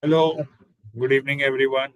Hello, good evening, everyone.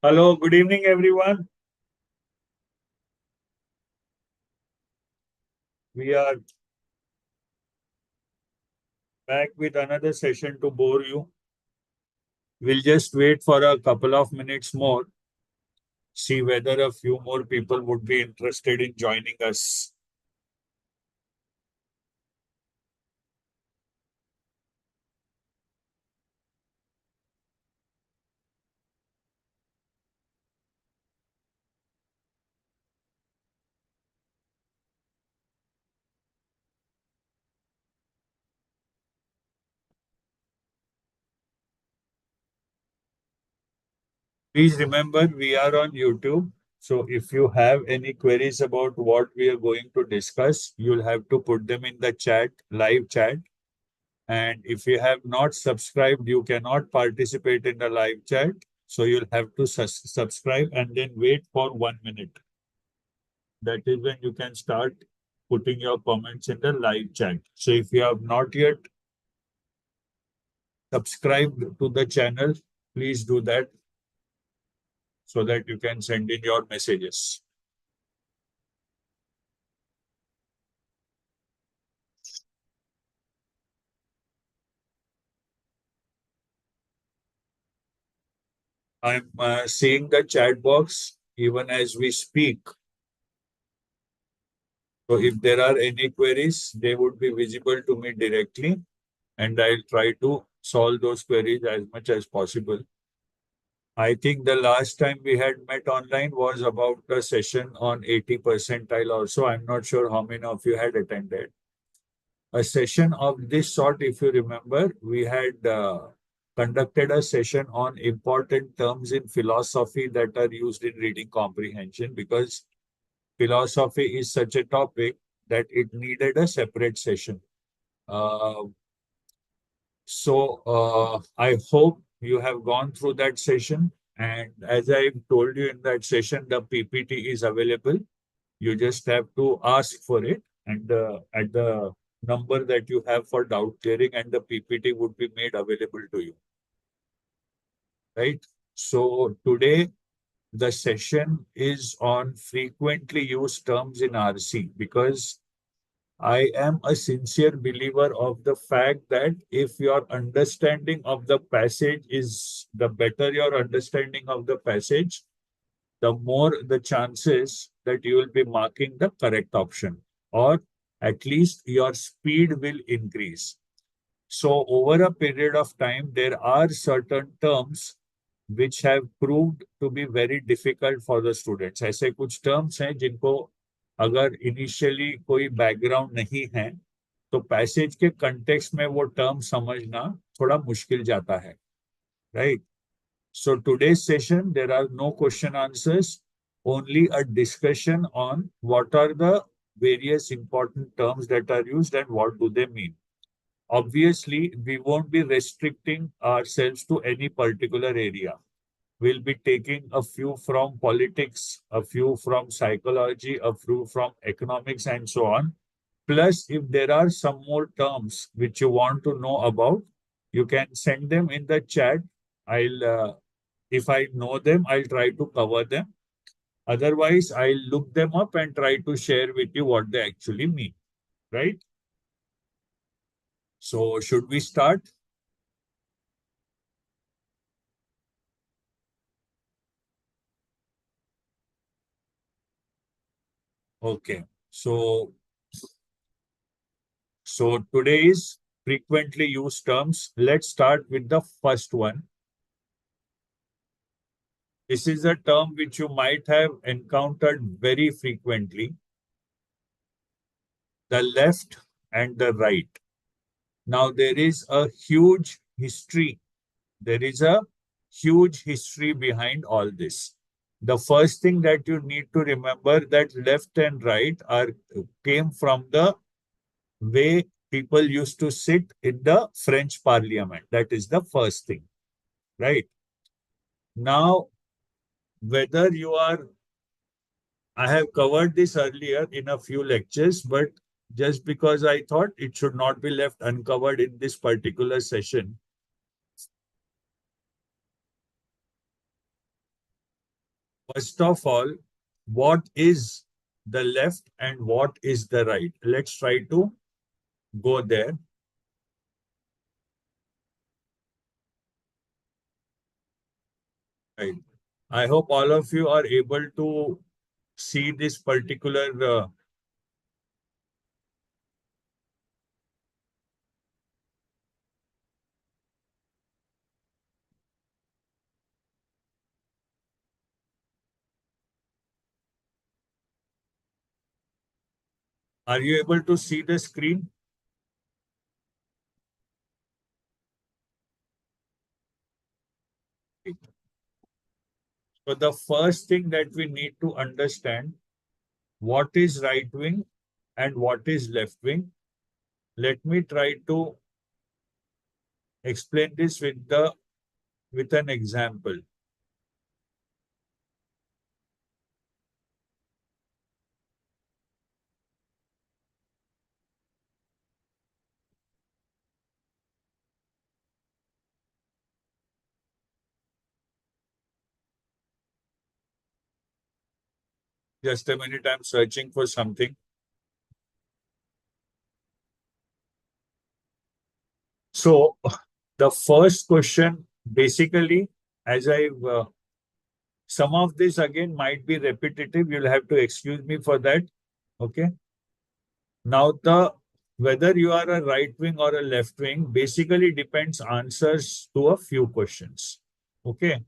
Hello, good evening, everyone. We are back with another session to bore you. We'll just wait for a couple of minutes more, see whether a few more people would be interested in joining us. Please remember, we are on YouTube. So if you have any queries about what we are going to discuss, you'll have to put them in the chat, live chat. And if you have not subscribed, you cannot participate in the live chat. So you'll have to subscribe and then wait for 1 minute. That is when you can start putting your comments in the live chat. So if you have not yet subscribed to the channel, please do that so that you can send in your messages. I'm seeing the chat box even as we speak. So if there are any queries, they would be visible to me directly, and I'll try to solve those queries as much as possible. I think the last time we had met online was about the session on 80 percentile also. I'm not sure how many of you had attended. A session of this sort, if you remember, we had conducted a session on important terms in philosophy that are used in reading comprehension, because philosophy is such a topic that it needed a separate session. Uh, So I hope you have gone through that session. And as I told you in that session, the PPT is available. You just have to ask for it. And at the number that you have for doubt clearing, and the PPT would be made available to you. Right? So today, the session is on frequently used terms in RC, because I am a sincere believer of the fact that if your understanding of the passage is the better your understanding of the passage, the more the chances that you will be marking the correct option, or at least your speed will increase. So, over a period of time, there are certain terms which have proved to be very difficult for the students. ऐसे कुछ terms हैं जिनको अगर initially कोई background नहीं है, तो passage के context में वो term समझना थोड़ा मुश्किल जाता है, right? So today's session, there are no question answers, only a discussion on what are the various important terms that are used and what do they mean. Obviously, we won't be restricting ourselves to any particular area. We'll be taking a few from politics, a few from psychology, a few from economics, and so on. Plus, if there are some more terms which you want to know about, you can send them in the chat. If I know them, I'll try to cover them. Otherwise, I'll look them up and try to share with you what they actually mean. Right? So, should we start? Okay. So today is frequently used terms. Let's start with the first one. This is a term which you might have encountered very frequently: the left and the right. Now, there is a huge history. There is a huge history behind all this. The first thing that you need to remember, that left and right came from the way people used to sit in the French parliament. That is the first thing, right? Now, whether you are, I have covered this earlier in a few lectures, but just because I thought it should not be left uncovered in this particular session. First of all, what is the left and what is the right? Let's try to go there. Right. I hope all of you are able to see this particular. Are you able to see the screen? So the first thing that we need to understand, what is right wing and what is left wing. Let me try to explain this with an example. Just a minute, I'm searching for something. So the first question, basically, as some of this again might be repetitive. You'll have to excuse me for that. Okay. Now the whether you are a right wing or a left wing basically depends answers to a few questions. Okay.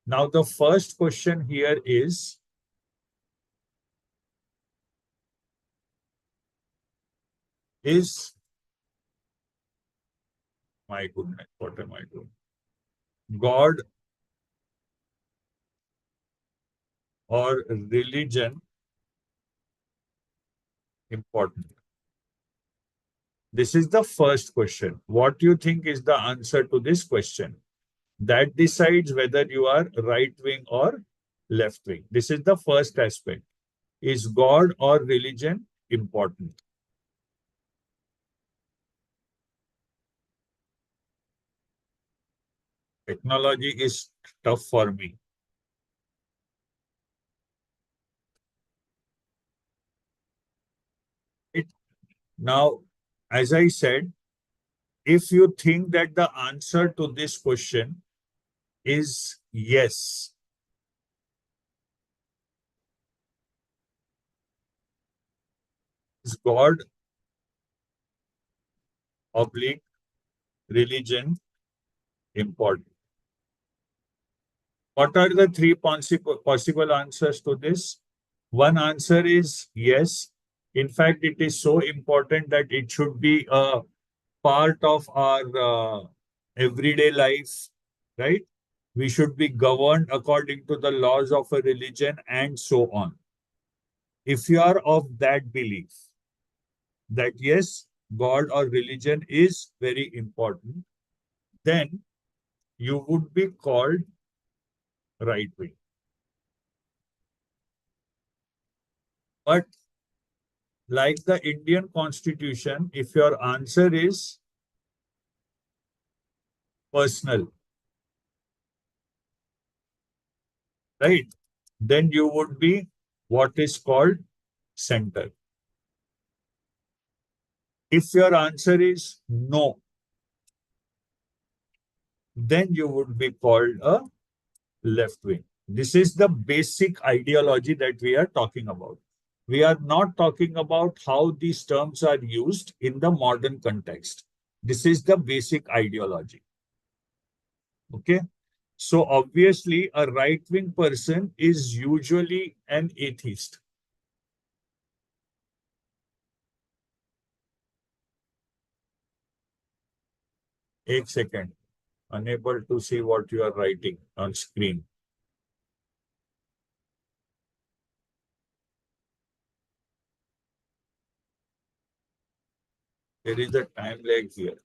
Now the first question here is my goodness, what am I doing? God or religion important? This is the first question. What do you think is the answer to this question? That decides whether you are right wing or left wing. This is the first aspect. Is God or religion important? Technology is tough for me. It, now, as I said, if you think that the answer to this question is yes, is God oblique religion important? What are the three possible answers to this? One answer is yes. In fact, it is so important that it should be a part of our everyday life, right? We should be governed according to the laws of a religion and so on. If you are of that belief that yes, God or religion is very important, then you would be called right wing. But like the Indian constitution, if your answer is personal, right, then you would be what is called center. If your answer is no, then you would be called a left wing. This is the basic ideology that we are talking about. We are not talking about how these terms are used in the modern context. This is the basic ideology. Okay. So obviously, a right wing person is usually an atheist. एक second. Unable to see what you are writing on screen. There is a time lag here.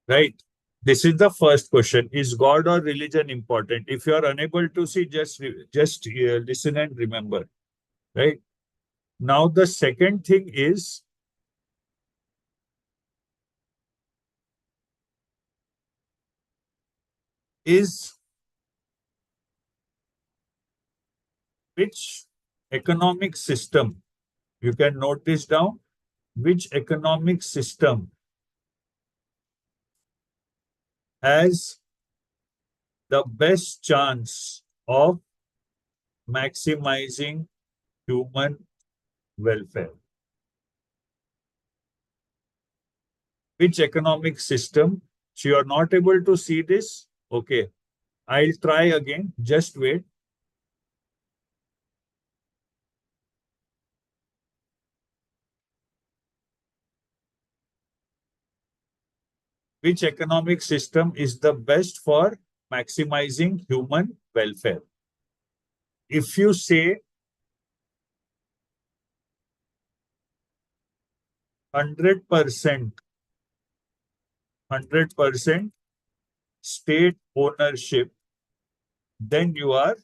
Right. This is the first question. Is God or religion important? If you are unable to see, just listen and remember. Right. Now the second thing is which economic system, you can note this down, which economic system has the best chance of maximizing human welfare. Which economic system? So you are not able to see this? Okay, I'll try again. Just wait. Which economic system is the best for maximizing human welfare? If you say 100%, 100% state ownership, then you are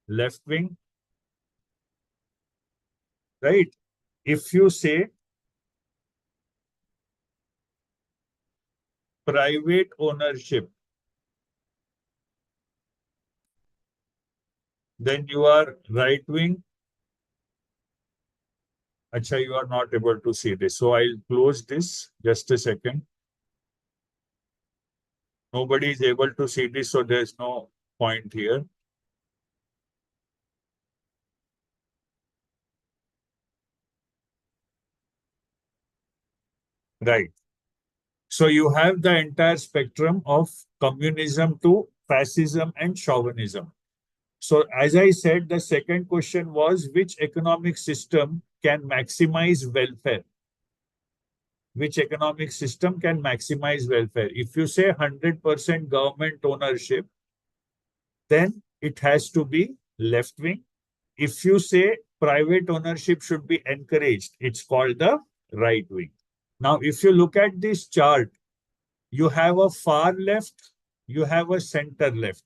left wing, right? If you say private ownership, then you are right wing. Acha, you are not able to see this. So I'll close this. Just a second. Nobody is able to see this, so there's no point here. Right. So you have the entire spectrum of communism to fascism and chauvinism. So as I said, the second question was which economic system can maximize welfare? Which economic system can maximize welfare? If you say 100% government ownership, then it has to be left wing. If you say private ownership should be encouraged, it's called the right wing. Now, if you look at this chart, you have a far left, you have a center left,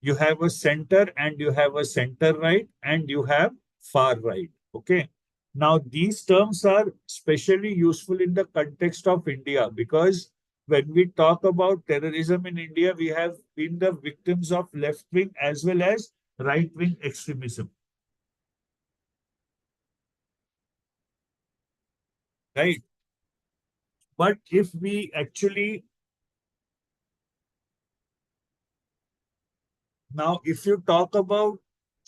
you have a center and you have a center right, and you have far right. Okay. Now, these terms are especially useful in the context of India because when we talk about terrorism in India, we have been the victims of left wing as well as right wing extremism. Right. But if we actually, now, if you talk about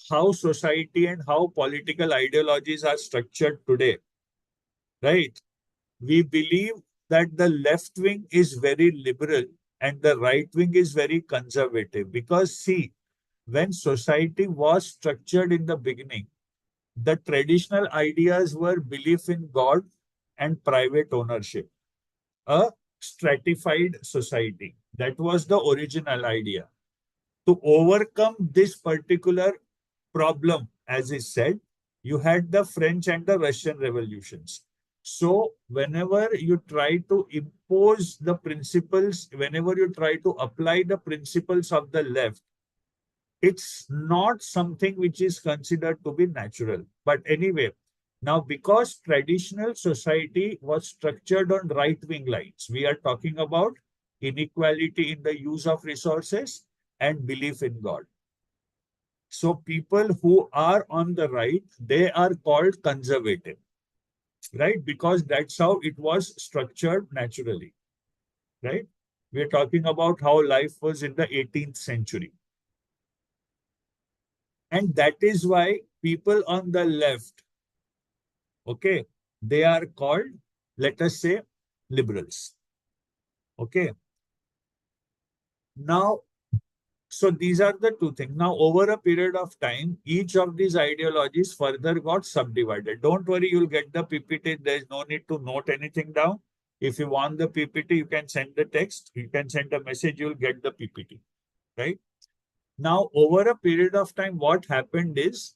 how society and how political ideologies are structured today, right? We believe that the left wing is very liberal and the right wing is very conservative. Because, see, when society was structured in the beginning, the traditional ideas were belief in God and private ownership, a stratified society. That was the original idea. To overcome this particular problem, as is said, you had the French and the Russian revolutions. So, whenever you try to impose the principles, whenever you try to apply the principles of the left, it's not something which is considered to be natural. But anyway, now because traditional society was structured on right wing lines, we are talking about inequality in the use of resources and belief in God. So people who are on the right, they are called conservative, right? Because that's how it was structured naturally, right? We're talking about how life was in the 18th century. And that is why people on the left, okay, they are called, let us say, liberals. Okay. Now, so these are the two things. Now, over a period of time, each of these ideologies further got subdivided. Don't worry, you'll get the PPT. There's no need to note anything down. If you want the PPT, you can send the text. You can send a message, you'll get the PPT, right? Now, over a period of time, what happened is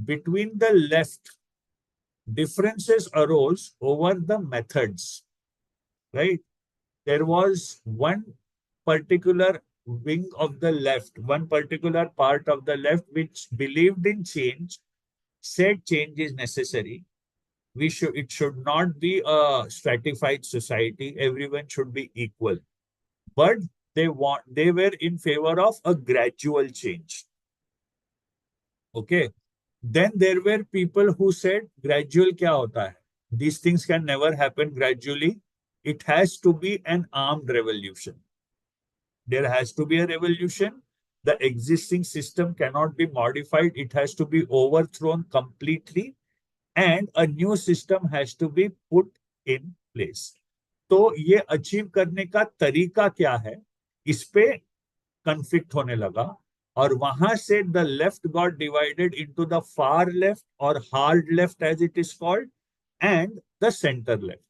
between the left, differences arose over the methods, right? There was one particular wing of the left, one particular part of the left which believed in change, said change is necessary. It should not be a stratified society. Everyone should be equal. But they were in favor of a gradual change. Okay. Then there were people who said gradual kya hota hai? These things can never happen gradually. It has to be an armed revolution. There has to be a revolution. The existing system cannot be modified. It has to be overthrown completely, and a new system has to be put in place. तो ये achieve करने का तरीका क्या है, इस पे conflict होने लगा, और वहां से the left got divided into the far left और hard left as it is called, and the centre left.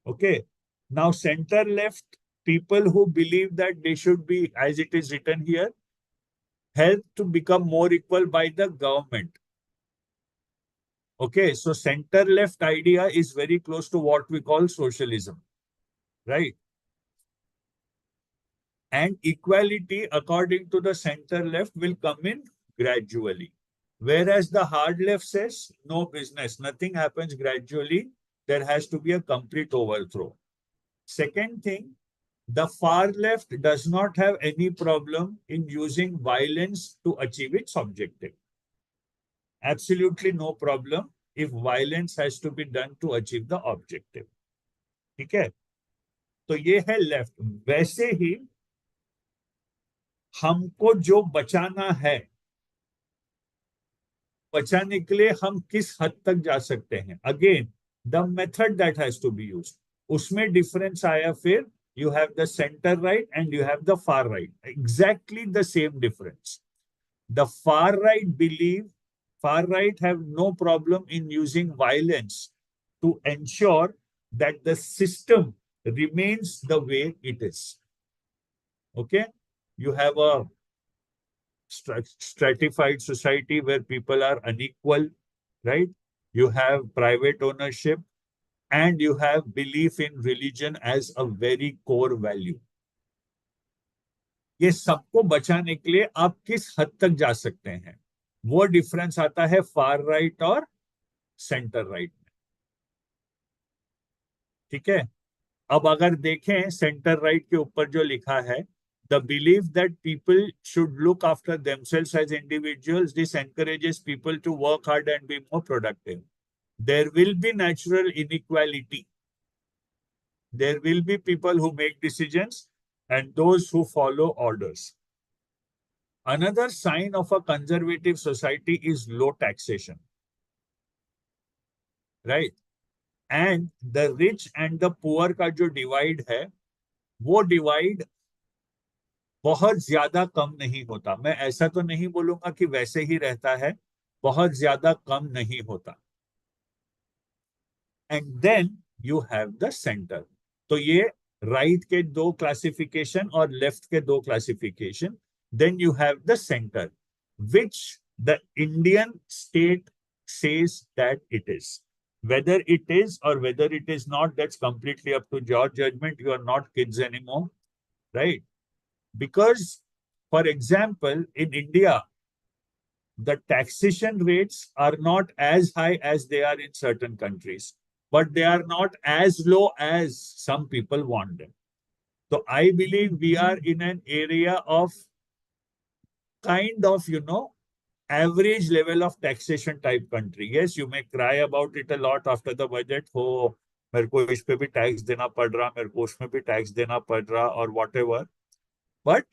Okay. Now, center left people who believe that they should be, as it is written here, helped to become more equal by the government. Okay. So, center left idea is very close to what we call socialism, right? And equality, according to the center left, will come in gradually. Whereas the hard left says, no business, nothing happens gradually. There has to be a complete overthrow. Second thing, the far left does not have any problem in using violence to achieve its objective. Absolutely no problem if violence has to be done to achieve the objective. ठीक है? तो ये है left. वैसे ही हमको जो बचाना है, बचाने के लिए हम किस हद तक जा सकते हैं, again the method that has to be used, उसमें डिफरेंस आया. फिर you have the center right and you have the far right, exactly the same difference. The far right have no problem in using violence to ensure that the system remains the way it is. Okay. You have a stratified society where people are unequal, right? You have private ownership, and you have belief in religion as a very core value. ये सबको बचाने के लिए आप किस हद तक जा सकते हैं, वो डिफरेंस आता है फार राइट और सेंटर राइट में. ठीक है. अब अगर देखें सेंटर राइट के ऊपर जो लिखा है, the believe that people should look after themselves as individuals, this encourages people to work hard and be more productive. There will be natural inequality. There will be people who make decisions and those who follow orders. Another sign of a conservative society is low taxation, right? And the rich and the poor का जो divide है, वो divide बहुत ज्यादा कम नहीं होता. मैं ऐसा तो नहीं बोलूंगा कि वैसे ही रहता है, बहुत ज्यादा कम नहीं होता. And then you have the center. तो ये right के दो classification और left के दो classification. Then you have the center, which the Indian state says that it is. Whether it is or whether it is not, that's completely up to your judgment. You are not kids anymore, right? Because, for example, in India, the taxation rates are not as high as they are in certain countries, but they are not as low as some people want them. So I believe we are in an area of kind of, average level of taxation type country. Yes, you may cry about it a lot after the budget. Oh, मेरे को इस पे भी tax देना पड़ रहा, मेरे को उसमें भी टैक्स देना पड़ रहा, or whatever. But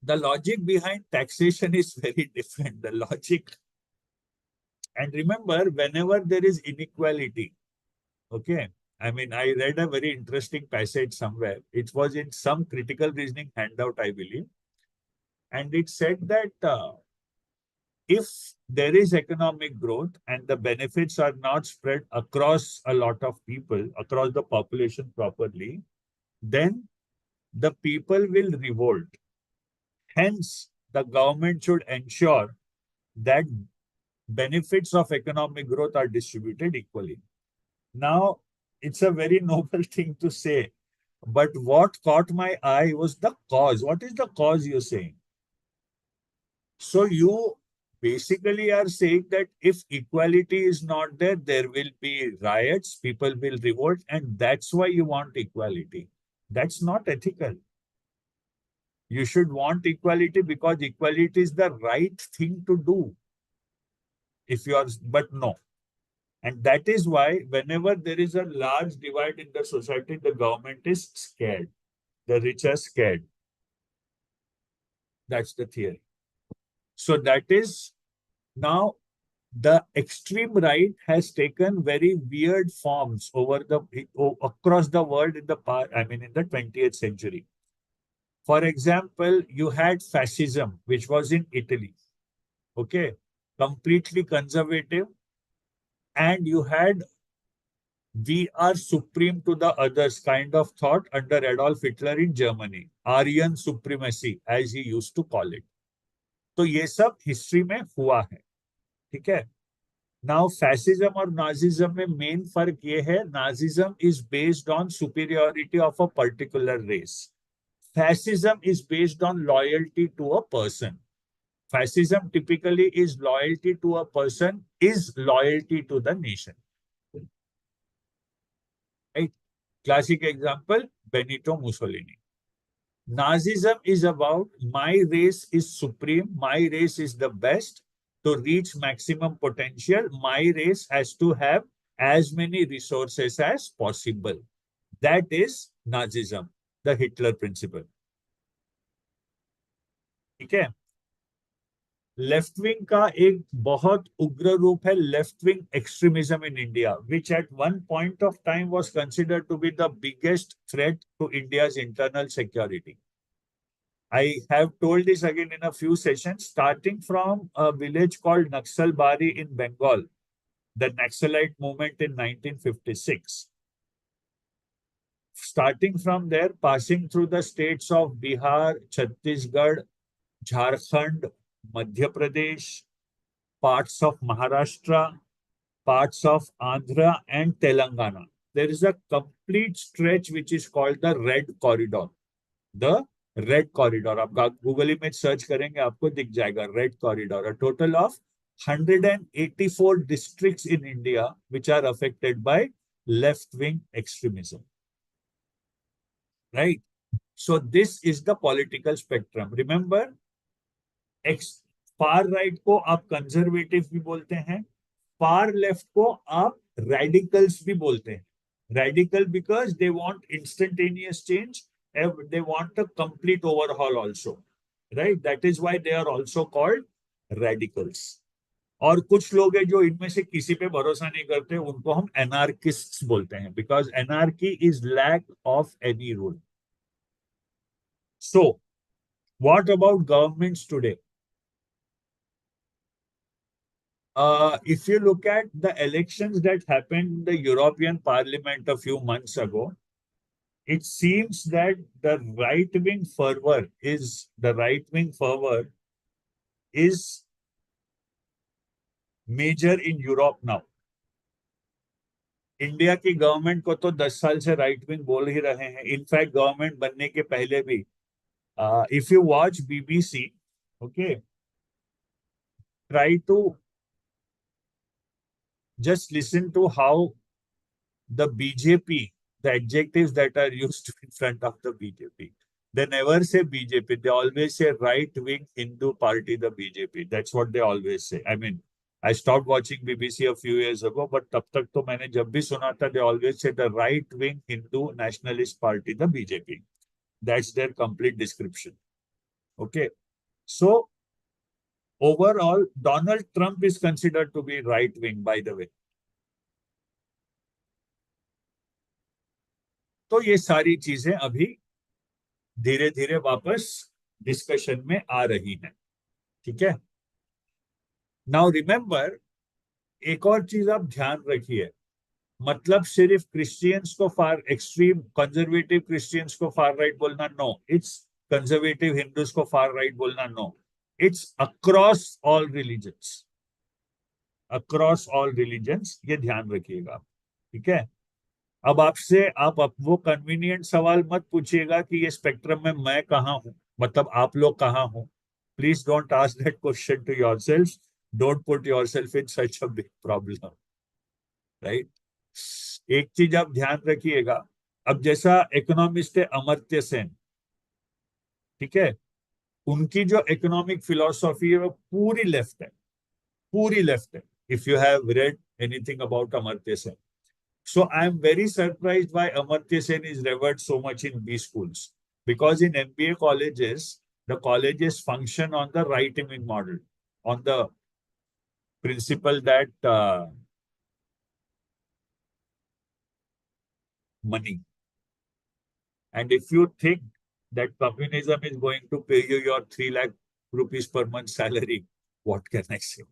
the logic behind taxation is very different. The logic, and remember, whenever there is inequality, okay, I mean, I read a very interesting passage somewhere. It was in some critical reasoning handout, I believe. And it said that if there is economic growth and the benefits are not spread across a lot of people, across the population properly, then the people will revolt. Hence, the government should ensure that benefits of economic growth are distributed equally. Now, it's a very noble thing to say, but what caught my eye was the cause. What is the cause you're saying? So you basically are saying that if equality is not there, there will be riots, people will revolt, and that's why you want equality. That's not ethical. You should want equality because equality is the right thing to do. If you are, but no. And that is why whenever there is a large divide in the society, the government is scared. The rich are scared. That's the theory. So that is now the extreme right has taken very weird forms over the across the world in the past, I mean in the 20th century. For example, you had fascism, which was in Italy, okay, completely conservative, and you had we are supreme to the others kind of thought under Adolf Hitler in Germany, Aryan supremacy, as he used to call it. तो ये सब history में हुआ है, ठीक है. Now fascism और nazism में मेन फर्क ये है, nazism is based on superiority of a particular race. Fascism is based on loyalty to a person. Fascism typically is loyalty to a person, is loyalty to the nation. Right? Classic example, Benito Mussolini. Nazism is about my race is supreme, my race is the best. To reach maximum potential, my race has to have as many resources as possible. That is Nazism, the Hitler principle. ठीक है. Left wing का एक बहुत उग्र रूप है left wing extremism in India, which at one point of time was considered to be the biggest threat to India's internal security. I have told this again in a few sessions, starting from a village called Naxalbari in Bengal, the Naxalite movement in 1956. Starting from there, passing through the states of Bihar, Chhattisgarh, Jharkhand, Madhya Pradesh, parts of Maharashtra, parts of Andhra and Telangana. There is a complete stretch which is called the Red Corridor. The Red Corridor. आप Google image search करेंगे आपको दिख जाएगा Red Corridor. A total of 184 districts in India which are affected by left-wing extremism. Right? So this is the political spectrum. Remember, far right को आप conservative भी बोलते हैं, फार लेफ्ट को आप रेडिकल्स भी बोलते हैं. Radical because they want instantaneous change, they want a complete overhaul also, right? That is why they are also called radicals. और कुछ लोग हैं जो इनमें से किसी पे भरोसा नहीं करते, उनको हम एनार्किस्ट्स बोलते हैं, because anarchy is lack of any rule. So what about governments today? If you look at the elections that happened in the European Parliament a few months ago, it seems that the right-wing fervor is major in Europe now. India की government को तो 10 साल से right wing बोल ही रहे हैं. In fact government बनने के पहले भी, if you watch BBC, okay, try to just listen to how the BJP, the adjectives that are used in front of the BJP. They never say BJP. They always say right-wing Hindu party, the BJP. That's what they always say. I mean, I stopped watching BBC a few years ago, but तब तक तो मैंने जब भी सुना था, they always say the right-wing Hindu nationalist party, the BJP. That's their complete description. Okay. So, overall, Donald Trump is considered to be right-wing, by the way. तो ये सारी चीजें अभी धीरे धीरे वापस डिस्कशन में आ रही हैं. ठीक है. नाउ रिमेंबर, एक और चीज आप ध्यान रखिए, मतलब सिर्फ क्रिश्चियंस को फार एक्सट्रीम कंजर्वेटिव क्रिश्चियंस को फार राइट बोलना, नो. इट्स कंजर्वेटिव हिंदूज को फार राइट बोलना, no. It's across all religions, across all religions. ये ध्यान रखिएगा. ठीक है. अब आपसे आप वो कन्वीनियंट सवाल मत पूछिएगा कि ये स्पेक्ट्रम में मैं कहाँ हूं, मतलब आप लोग कहाँ हो. Please don't ask that question to yourself. Don't put yourself in such a big problem. Right. एक चीज आप ध्यान रखिएगा, अब जैसा इकोनॉमिस्ट है अमर्त्य सेन, ठीक है, उनकी जो इकोनॉमिक फिलोसॉफी है वो पूरी लेफ्ट है, पूरी लेफ्ट है. If you have read anything about Amartya Sen. So I'm very surprised why Amartya Sen is revered so much in B schools. Because in MBA colleges, the colleges function on the right image model, on the principle that money. And if you think that communism is going to pay you your 3 lakh rupees per month salary, what can I say?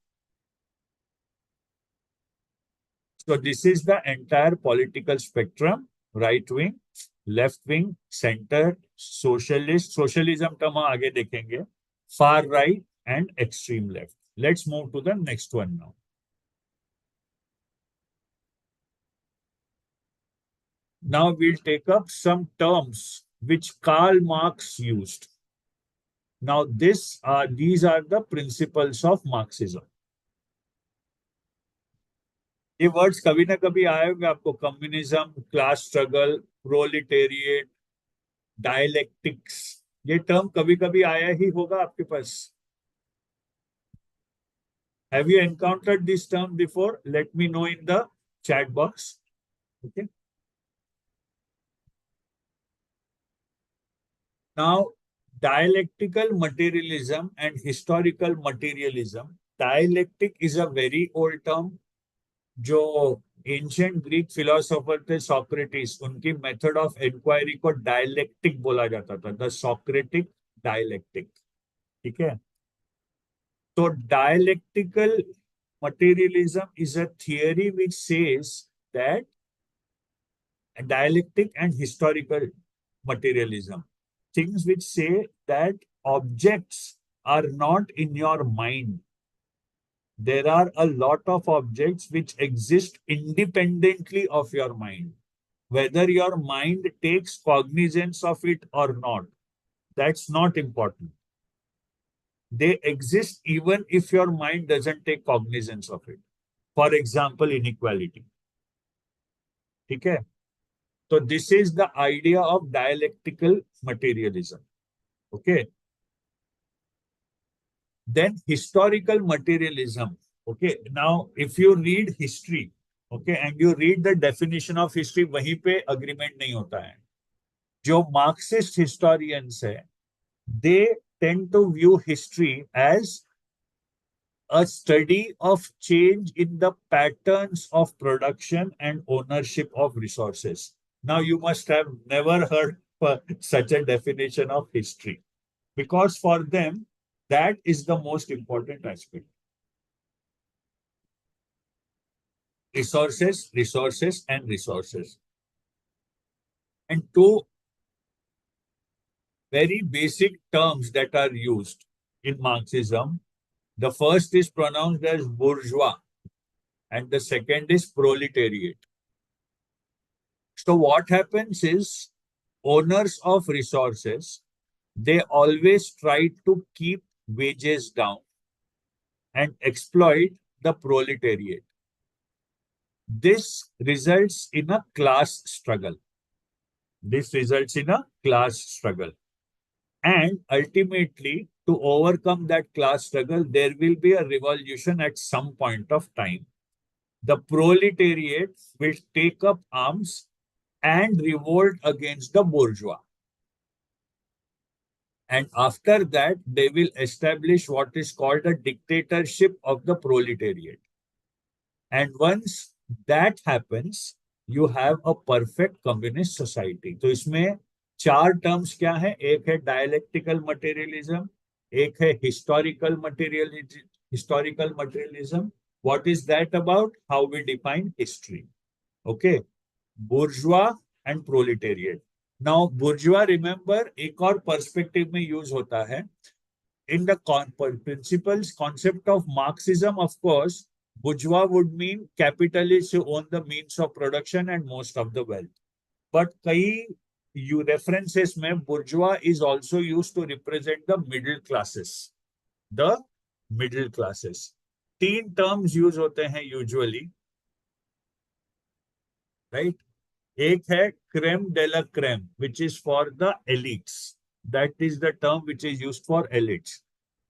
So this is the entire political spectrum, right wing, left wing, center, socialist, socialism term हम आगे देखेंगे, far right and extreme left. Let's move to the next one now. Now we'll take up some terms which Karl Marx used. Now these are the principles of Marxism. ये words कभी ना कभी आए होंगे आपको, communism, class struggle, proletariat, dialectics, ये term कभी कभी आया ही होगा आपके पास. Have you encountered this term before? Let me know in the chat box. Okay. Now, dialectical materialism and historical materialism. Dialectic is a very old term. जो ancient Greek philosopher थे Socrates, उनकी method of inquiry को dialectic बोला जाता था, the Socratic dialectic. ठीक है. तो dialectical materialism is a theory which says that dialectic and historical materialism, things which say that objects are not in your mind. There are a lot of objects which exist independently of your mind. Whether your mind takes cognizance of it or not, that's not important. They exist even if your mind doesn't take cognizance of it. For example, inequality. ठीक है. So this is the idea of dialectical materialism. Okay. Then historical materialism. Okay. Now, if you read history, okay, and you read the definition of history, वहीं पे agreement नहीं होता है. जो Marxist historians है, they tend to view history as a study of change in the patterns of production and ownership of resources. Now, you must have never heard such a definition of history, because for them, that is the most important aspect. Resources, resources, and resources. And two very basic terms that are used in Marxism. The first is pronounced as bourgeois, and the second is proletariat. So what happens is, owners of resources, they always try to keep wages down and exploit the proletariat. This results in a class struggle. This results in a class struggle. And ultimately, to overcome that class struggle, there will be a revolution at some point of time. The proletariat will take up arms and revolt against the bourgeois. And after that, they will establish what is called a dictatorship of the proletariat. And once that happens, you have a perfect communist society. तो इसमें चार terms क्या है? एक है dialectical materialism, एक है historical materialism. What is that about? How we define history. Okay. Bourgeois and proletariat. Now, bourgeois, remember, एक और perspective में use होता है. In the principles, concept of Marxism, of course, bourgeois would mean capitalists who own the means of production and most of the wealth. But कई references में bourgeois is also used to represent the middle classes. The middle classes. तीन terms use होते हैं usually, right? एक है creme de la creme, which is for the elites. That is the term which is used for elites.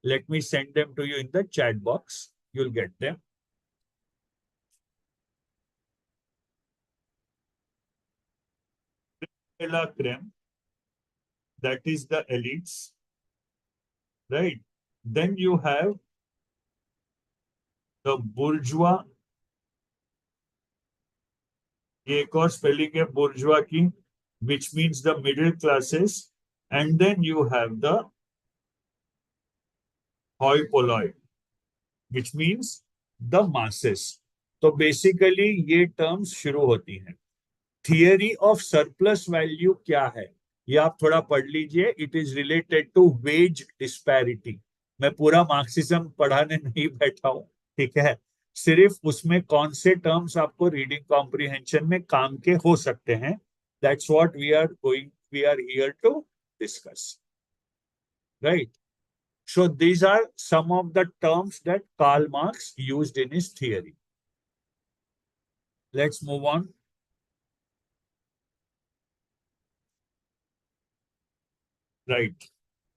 Let me send them to you in the chat box. You'll get them. De la creme, that is the elites, right? Then you have the bourgeois. ये एक और spelling है bourgeois की, which means the middle classes. And then you have the hoi polloi, which means the masses. तो basically ये terms शुरू होती हैं. थियरी ऑफ सरप्लस वैल्यू क्या है, ये आप थोड़ा पढ़ लीजिए. It is related to wage disparity. मैं पूरा मार्क्सिज्म पढ़ाने नहीं बैठा हूं, ठीक है. सिर्फ उसमें कौन से टर्म्स आपको रीडिंग कॉम्प्रिहेंशन में काम के हो सकते हैं, that's what we are here to discuss, right. So these are some of the terms that Karl Marx used in his theory. Let's move on. Right.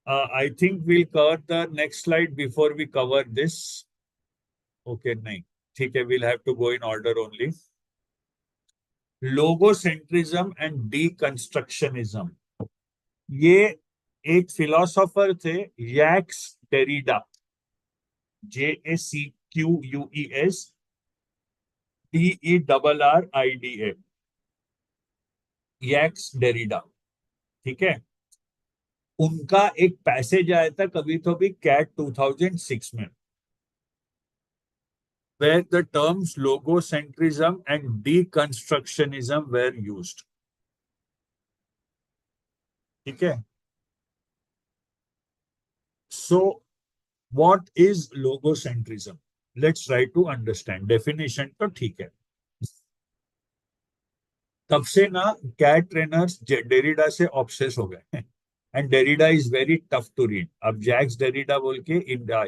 I think we'll cover the next slide before we cover this. Okay, nahin. ठीक है, we'll have to go in order only. Logocentrism and deconstructionism. ये एक philosopher थे, यैक्स Derrida. JACQUES DERRIDA. यैक्स Derrida, ठीक है. उनका एक passage आया था कभी तो भी कैट 2006 में, where the terms logocentrism and deconstructionism were used. ठीक है. So what is logocentrism? Let's try to understand. Definition तो ठीक है. तब से ना कैट ट्रेनर्स डेरिडा से ऑब्सेस हो गए. And Derrida is very tough to read. अब Jacques Derrida बोल के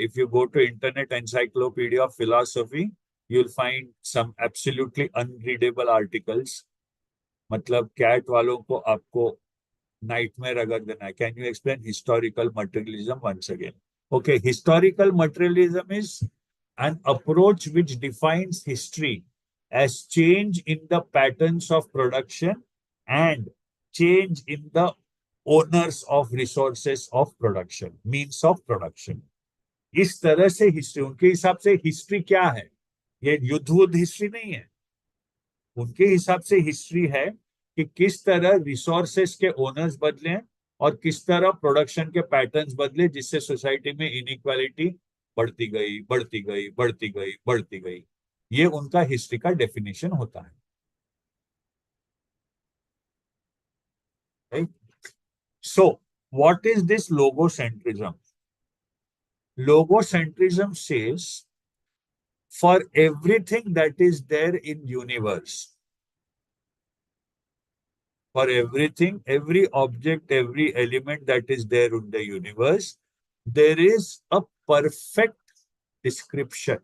if you go to Internet Encyclopedia of Philosophy, you'll find some absolutely unreadable articles. मतलब कैट वालों को आपको नाइटमेयर अगर देना है. Can you explain historical materialism once again? Okay, historical materialism is an approach which defines history as change in the patterns of production and change in the owners of resources of production, means of production. इस तरह से history, उनके हिसाब से history क्या है, ये युद्ध हिस्ट्री नहीं है. उनके हिसाब से हिस्ट्री है कि किस तरह रिसोर्सेस के ओनर्स बदले और किस तरह प्रोडक्शन के पैटर्न्स बदले, जिससे सोसाइटी में इनइक्वालिटी बढ़ती गई बढ़ती गई बढ़ती गई बढ़ती गई. ये उनका हिस्ट्री का डेफिनेशन होता है. Right? So, what is this logocentrism? Logocentrism says for everything that is there in universe, for everything, every object, every element that is there in the universe, there is a perfect description.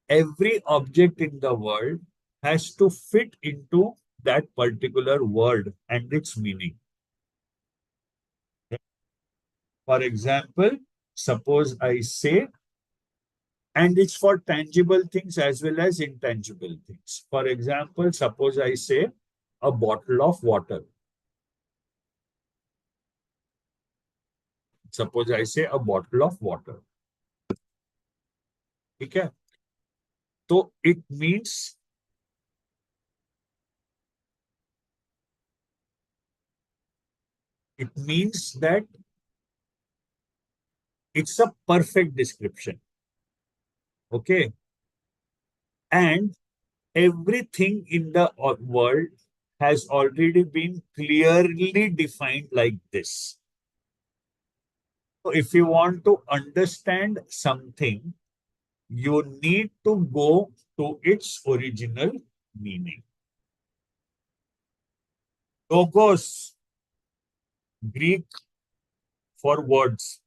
Every object in the world has to fit into that particular word and its meaning. For example, suppose I say, and it's for tangible things as well as intangible things. For example, suppose I say a bottle of water. Suppose I say a bottle of water. ठीक है. तो it means that it's a perfect description. Okay. And everything in the world has already been clearly defined like this. So if you want to understand something, you need to go to its original meaning. Logos, Greek for words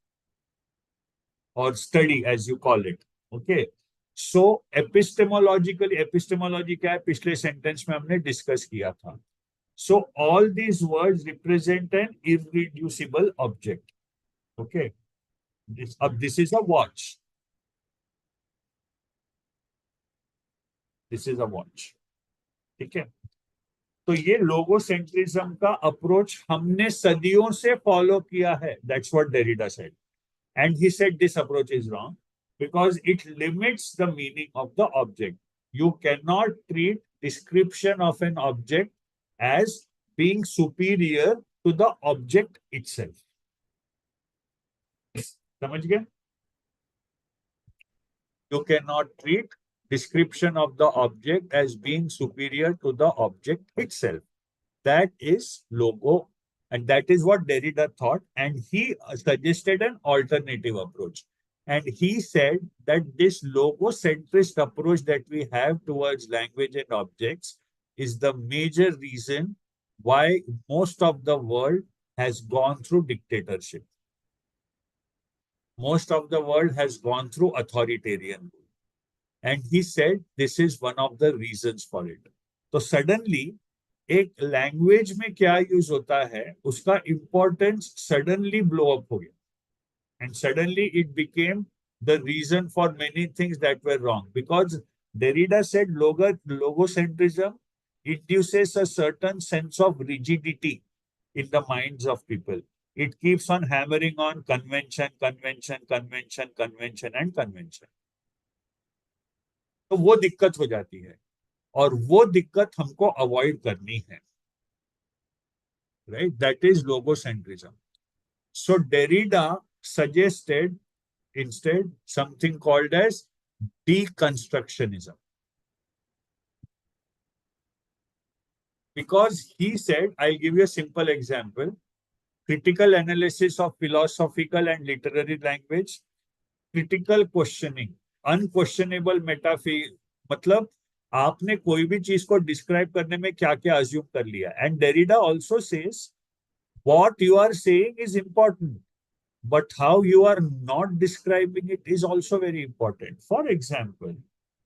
or study as you call it. Okay. So epistemology क्या है, पिछले sentence में हमने discuss किया था. So all these words represent an irreducible object. Okay, अब this is a watch. This is a watch. ठीक है. तो ये लोगोसेंट्रिज्म का अप्रोच हमने सदियों से फॉलो किया है. That's what Derrida said. And he said this approach is wrong because it limits the meaning of the object. You cannot treat description of an object as being superior to the object itself. समझ गए? You cannot treat description of the object as being superior to the object itself. That is logo, and that is what Derrida thought. And he suggested an alternative approach. And he said that this logocentrist approach that we have towards language and objects is the major reason why most of the world has gone through dictatorship. Most of the world has gone through authoritarian rule. And he said this is one of the reasons for it. So suddenly, एक language में क्या use होता है उसका importance suddenly blow up हो गया. And suddenly it became the reason for many things that were wrong because Derrida said logocentrism induces a certain sense of rigidity in the minds of people. It keeps on hammering on convention, convention, convention, convention, and convention. तो वो दिक्कत हो जाती है और वो दिक्कत हमको अवॉइड करनी है. Right? That is logocentrism. So Derrida suggested instead something called as deconstructionism. Because he said, I'll give you a simple example, critical analysis of philosophical and literary language, critical questioning, unquestionable metaphysics, मतलब आपने कोई भी चीज को describe करने में क्या क्या अज्यूम कर लिया. And Derrida also says what you are saying is important, but how you are not describing it is also very important. For example,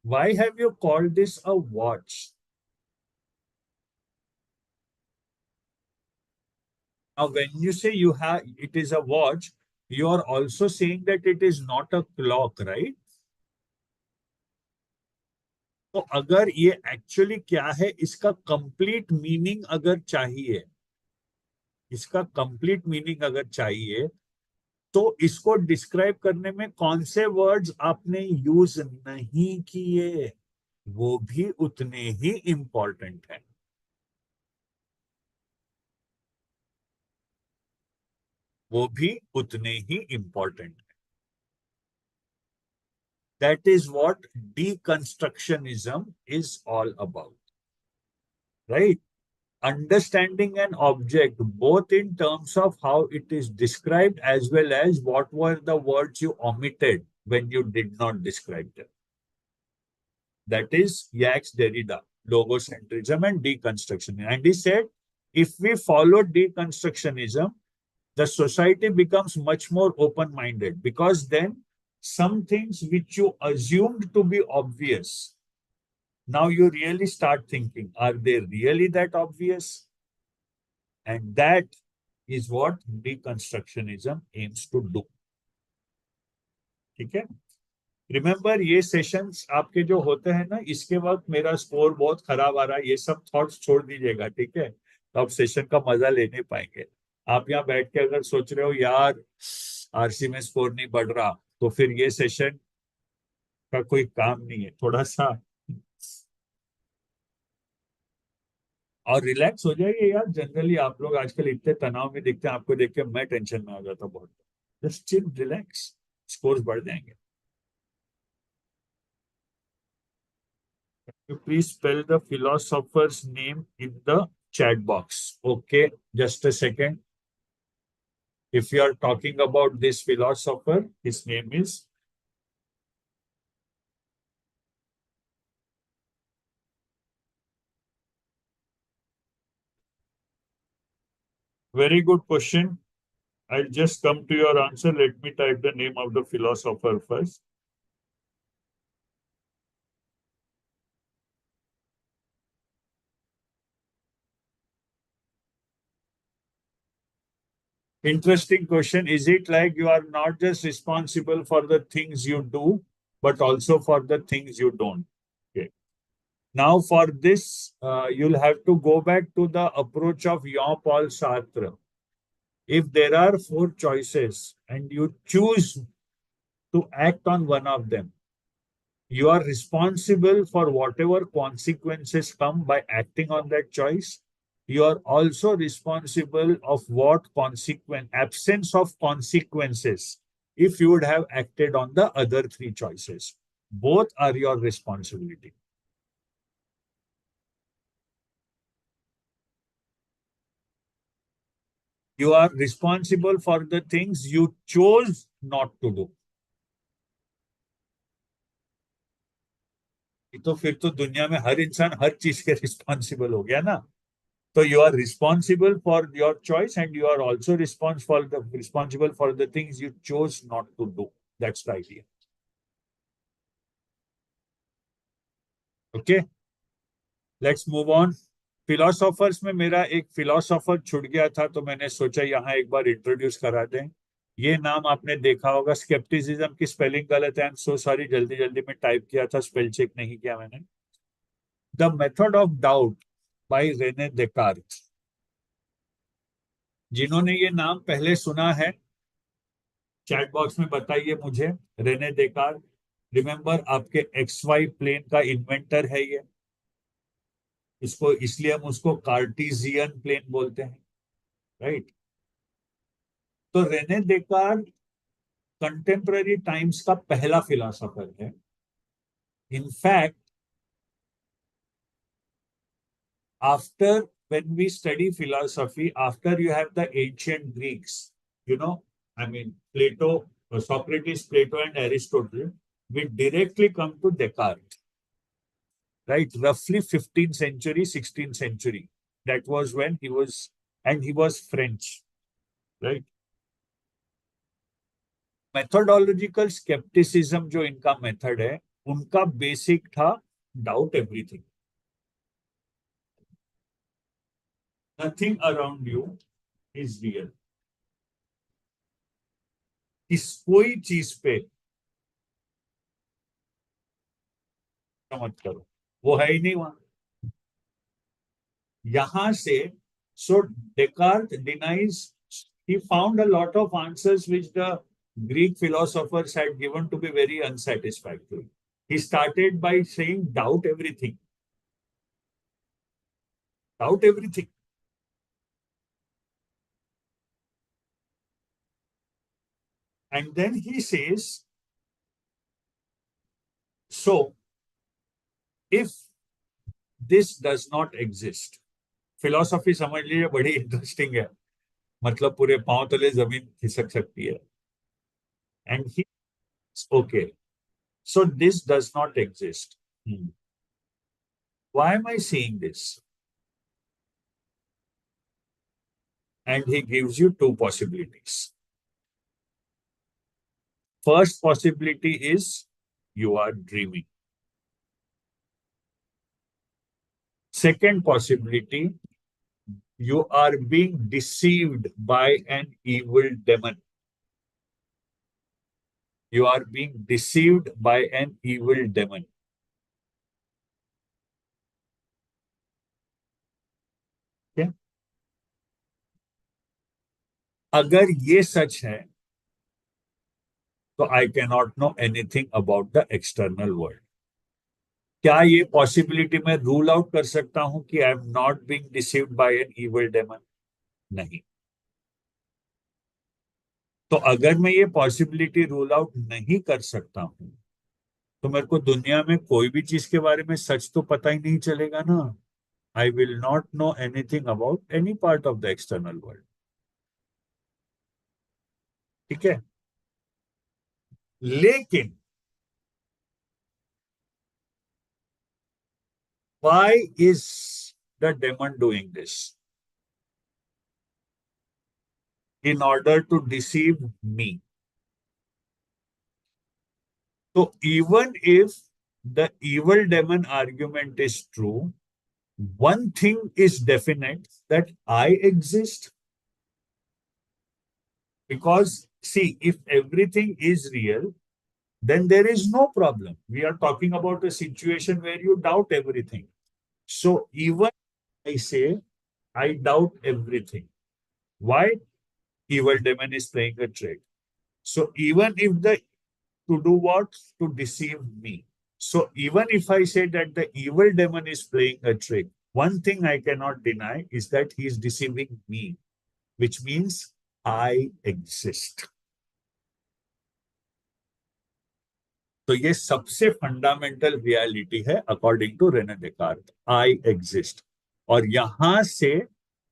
why have you called this a watch? Now, when you say you have it is a watch, you are also saying that it is not a clock, right? तो अगर ये actually क्या है, इसका complete meaning अगर चाहिए, इसका complete meaning अगर चाहिए, तो इसको डिस्क्राइब करने में कौन से वर्ड्स आपने यूज नहीं किए वो भी उतने ही इंपॉर्टेंट है. वो भी उतने ही इंपॉर्टेंट है. That is what deconstructionism is all about. Right? Understanding an object both in terms of how it is described as well as what were the words you omitted when you did not describe them. That is Jacques Derrida, logocentrism and deconstructionism. And he said, if we follow deconstructionism, the society becomes much more open-minded because then some things which you assumed to be obvious, now you really start thinking, are they really that obvious? And that is what deconstructionism aims to do. ठीक है? Remember, ये sessions आपके जो होते हैं ना, इसके वक्त मेरा स्कोर बहुत खराब आ रहा है, ये सब थॉट्स छोड़ दीजिएगा. ठीक है? तो आप सेशन का मजा ले नहीं पाएंगे. आप यहाँ बैठ के अगर सोच रहे हो यार आरसी में स्कोर नहीं बढ़ रहा, तो फिर ये सेशन का कोई काम नहीं है. थोड़ा सा और रिलैक्स हो जाइए यार. जनरली आप लोग आजकल इतने तनाव में दिखते हैं, आपको देख के मैं टेंशन में आ जाता बहुत. जस्ट चिल, रिलैक्स, स्कोर्स बढ़ जाएंगे. You please spell the philosopher's name in the chat box. Okay, just a second. If you are talking about this philosopher, his name is very good question. I'll just come to your answer. Let me type the name of the philosopher first. Interesting question. Is it like you are not just responsible for the things you do, but also for the things you don't? Okay. Now, for this, you'll have to go back to the approach of Jean-Paul Sartre. If there are four choices and you choose to act on one of them, you are responsible for whatever consequences come by acting on that choice. You are also responsible of what consequence, absence of consequences, if you would have acted on the other three choices. Both are your responsibility. You are responsible for the things you chose not to do. तो फिर तो दुनिया में हर इंसान हर चीज के responsible हो गया ना. So you are responsible for your choice, and you are also responsible for the things you chose not to do. That's the idea. Okay, let's move on. Philosophers में मेरा एक फिलोसोफर छूट गया था, तो मैंने सोचा यहाँ एक बार इंट्रोड्यूस करा दें. ये नाम आपने देखा होगा. स्केप्टिसिज्म की स्पेलिंग गलत है, आई एम सो सॉरी. जल्दी जल्दी में टाइप किया था, स्पेल चेक नहीं किया मैंने. The method of doubt by Rene Descartes. जिन्होंने ये नाम पहले सुना है, चैट बॉक्स में बताइए मुझे. रेने डेकार्ट, रिमेंबर, आपके एक्स वाई प्लेन का इन्वेंटर है ये. इसको इसलिए हम उसको कार्टिजियन प्लेन बोलते हैं, राइट. तो रेने डेकार्ट कंटेम्पररी टाइम्स का पहला फिलोसोफर है. In fact, after when we study philosophy, after you have the ancient Greeks, I mean, Plato, Socrates, Plato, and Aristotle, we directly come to Descartes, right? Roughly 15th century, 16th century. That was when he was, and he was French, right? Methodological skepticism जो इनका method है, उनका basic था doubt everything. Nothing around you is real. इस कोई चीज पे मत करो, वो है ही नहीं वहां. यहां से, so Descartes denies, he found a lot of answers which the Greek philosophers had given to be very unsatisfactory. He started by saying doubt everything. Doubt everything. And then he says, so if this does not exist, philosophy समझ लीजिए बड़ी interesting है. मतलब पूरे पांव तले जमीन खिसक सकती है. And he, okay, so this does not exist. Why am I saying this? And he gives you two possibilities. First possibility is you are dreaming. Second possibility, you are being deceived by an evil demon. You are being deceived by an evil demon. Okay? अगर ये सच है, तो I cannot know anything about the external world. क्या ये possibility मैं rule out कर सकता हूं कि I am not being deceived by an evil demon? नहीं. तो अगर मैं ये पॉसिबिलिटी रूल आउट नहीं कर सकता हूं, तो मेरे को दुनिया में कोई भी चीज के बारे में सच तो पता ही नहीं चलेगा ना. I will not know anything about any part of the external world. ठीक है. लेकिन why is the demon doing this? In order to deceive me. So even if the evil demon argument is true, one thing is definite, that I exist. Because see, if everything is real, then there is no problem. We are talking about a situation where you doubt everything. So even I say I doubt everything. Why? Evil demon is playing a trick. So even if the to do what? To deceive me. So even if I say that the evil demon is playing a trick, one thing I cannot deny is that he is deceiving me, which means I exist. तो ये सबसे fundamental reality है according to Rene Descartes, I exist. और यहां से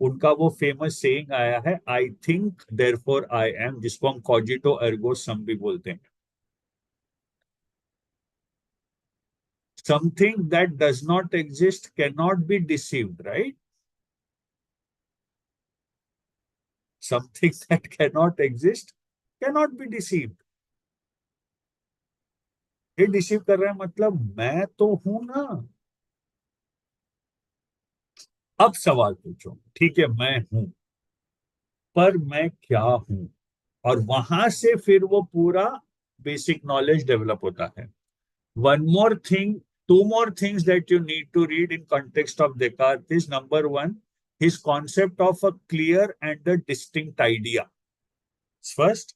उनका वो famous saying आया है, I think therefore I am, जिसको हम कॉजिटो एर्गो सम भी बोलते हैं। Something that does not exist cannot be deceived, right? Something that cannot exist cannot be deceived. ये डिसीव कर रहा है मतलब मैं तो हूं ना। अब सवाल पूछो, ठीक है मैं हूं, पर मैं क्या हूं? और वहां से फिर वो पूरा बेसिक नॉलेज डेवलप होता है। One more thing, two more things that you need to read in context of Descartes is number one, his concept of a clear and a distinct idea. First,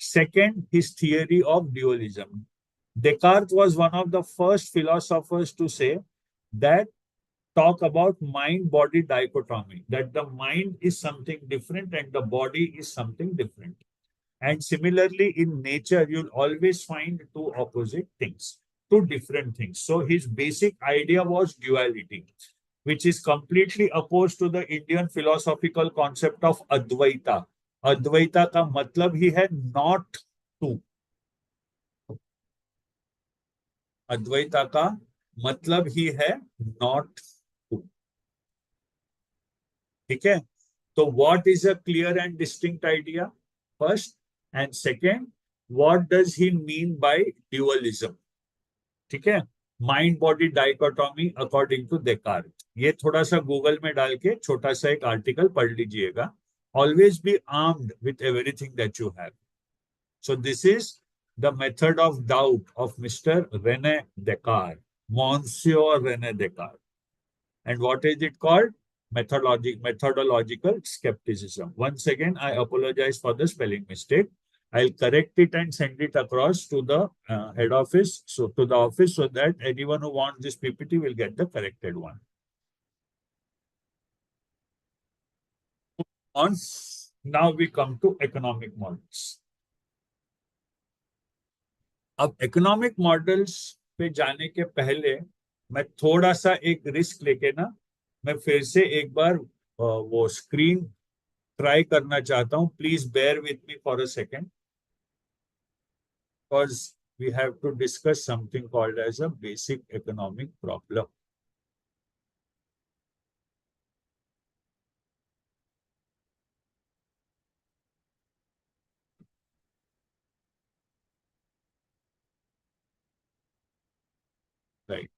second, his theory of dualism. Descartes was one of the first philosophers to say that talk about mind body dichotomy, that the mind is something different and the body is something different. And similarly, in nature, you'll always find two opposite things, two different things. So his basic idea was duality, which is completely opposed to the Indian philosophical concept of Advaita. Advaita का मतलब ही है not two. Advaita का मतलब ही है not two. ठीक है? तो what is a clear and distinct idea? First, and second, what does he mean by dualism? ठीक है? Mind body dichotomy according to Descartes, ये थोड़ा सा गूगल में डाल के छोटा सा एक आर्टिकल पढ़ लीजिएगा। Always be armed with everything that you have. So this is the method of doubt of mister René Descartes, monsieur René Descartes. And what is it called? Methodological skepticism. Once again, I apologize for the spelling mistake. I'll correct it and send it across to the head office, so to the office, so that anyone who wants this PPT will get the corrected one. On now we come to economic models. अब economic models पे जाने के पहले मैं थोड़ा सा एक risk लेके ना, मैं फिर से एक बार वो स्क्रीन ट्राई करना चाहता हूं। Please bear with me for a second, because we have to discuss something called as a basic economic problem. Right,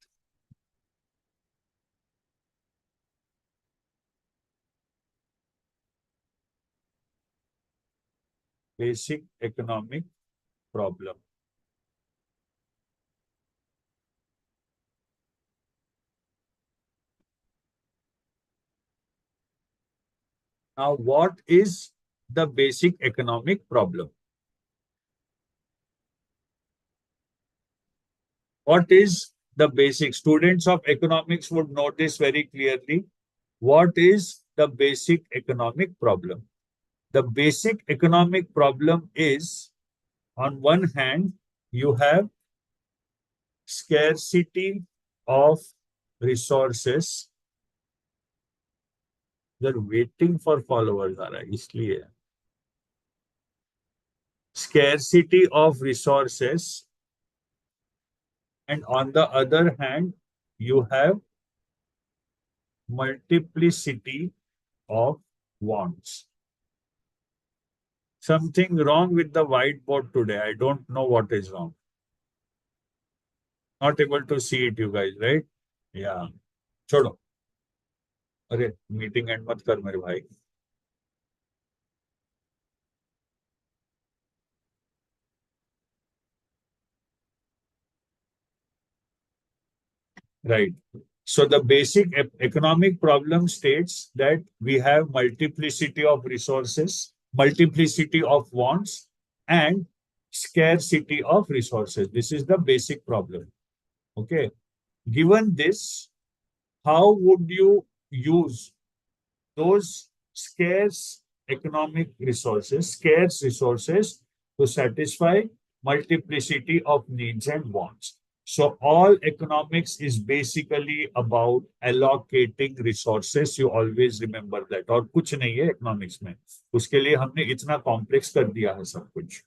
basic economic problem. Now what is the basic economic problem? What is the basic? Students of economics would know this very clearly. What is the basic economic problem? The basic economic problem is, on one hand, you have scarcity of resources. They're waiting for followers, इसलिए scarcity of resources, and on the other hand, you have multiplicity of wants. Something wrong with the whiteboard today. I don't know what is wrong. Not able to see it, you guys, right? Yeah. छोड़ो, अरे meeting and मत कर मेरे भाई। Right. So the basic economic problem states that we have multiplicity of resources, multiplicity of wants, and scarcity of resources. This is the basic problem. Okay. Given this, how would you use those scarce resources to satisfy multiplicity of needs and wants? So all economics is basically about allocating resources. You always remember that. और कुछ नहीं है economics में. उसके लिए हमने इतना complex कर दिया है सब कुछ.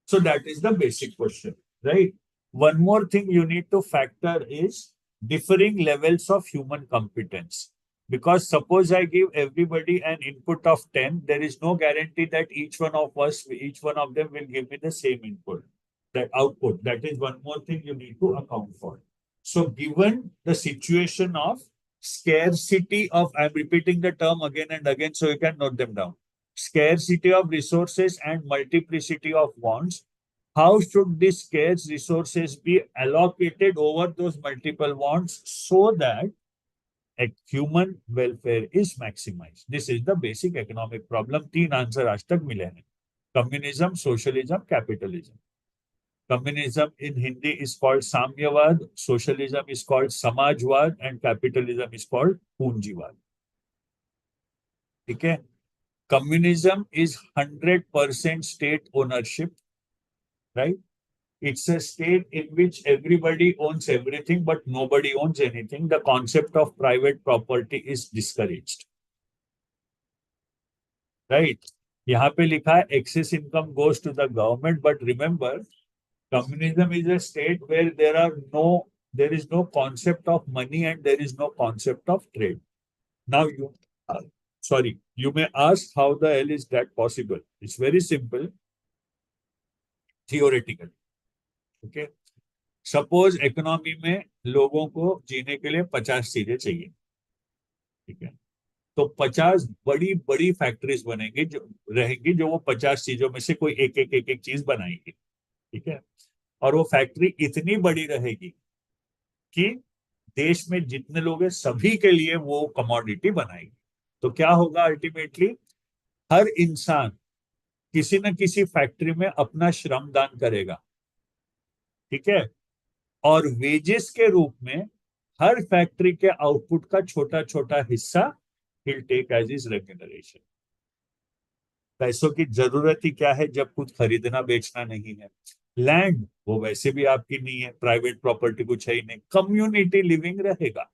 So that is the basic question, right? One more thing you need to factor is differing levels of human competence. Because suppose I give everybody an input of 10, there is no guarantee that each one of us, each one of them will give me the same input, that output. That is one more thing you need to account for. So given the situation of scarcity of, I'm repeating the term again and again so you can note them down. Scarcity of resources and multiplicity of wants, how should these scarce resources be allocated over those multiple wants so that a human welfare is maximized? This is the basic economic problem. तीन answer आज तक मिले हैं. Communism, socialism, capitalism. Communism in Hindi is called Samyavad, socialism is called Samajwad, and capitalism is called Punjiwad. ठीक है? Communism is 100% state ownership, right? It's a state in which everybody owns everything, but nobody owns anything. The concept of private property is discouraged, right? यहाँ पे लिखा है excess income goes to the government, but remember, communism is a state where there is no concept of money and there is no concept of trade. Now you may ask how the hell is that possible? It's very simple, theoretical. Okay. Suppose economy में लोगों को जीने के लिए 50 चीजें चाहिए. ठीक है. तो 50 बड़ी बड़ी फैक्ट्रीज बनेंगी जो रहेंगी, जो वो 50 चीजों में से कोई एक एक चीज बनाएंगी. ठीक है. और वो फैक्ट्री इतनी बड़ी रहेगी कि देश में जितने लोग हैं सभी के लिए वो कमोडिटी बनाएगी. तो क्या होगा अल्टीमेटली, हर इंसान किसी न किसी फैक्ट्री में अपना श्रम दान करेगा. ठीक है. और वेजेस के रूप में हर फैक्ट्री के आउटपुट का छोटा छोटा हिस्सा he'll take as his remuneration. पैसों की जरूरत ही क्या है जब कुछ खरीदना बेचना नहीं है. लैंड वो वैसे भी आपकी नहीं है, प्राइवेट प्रॉपर्टी कुछ है ही नहीं, कम्युनिटी लिविंग रहेगा.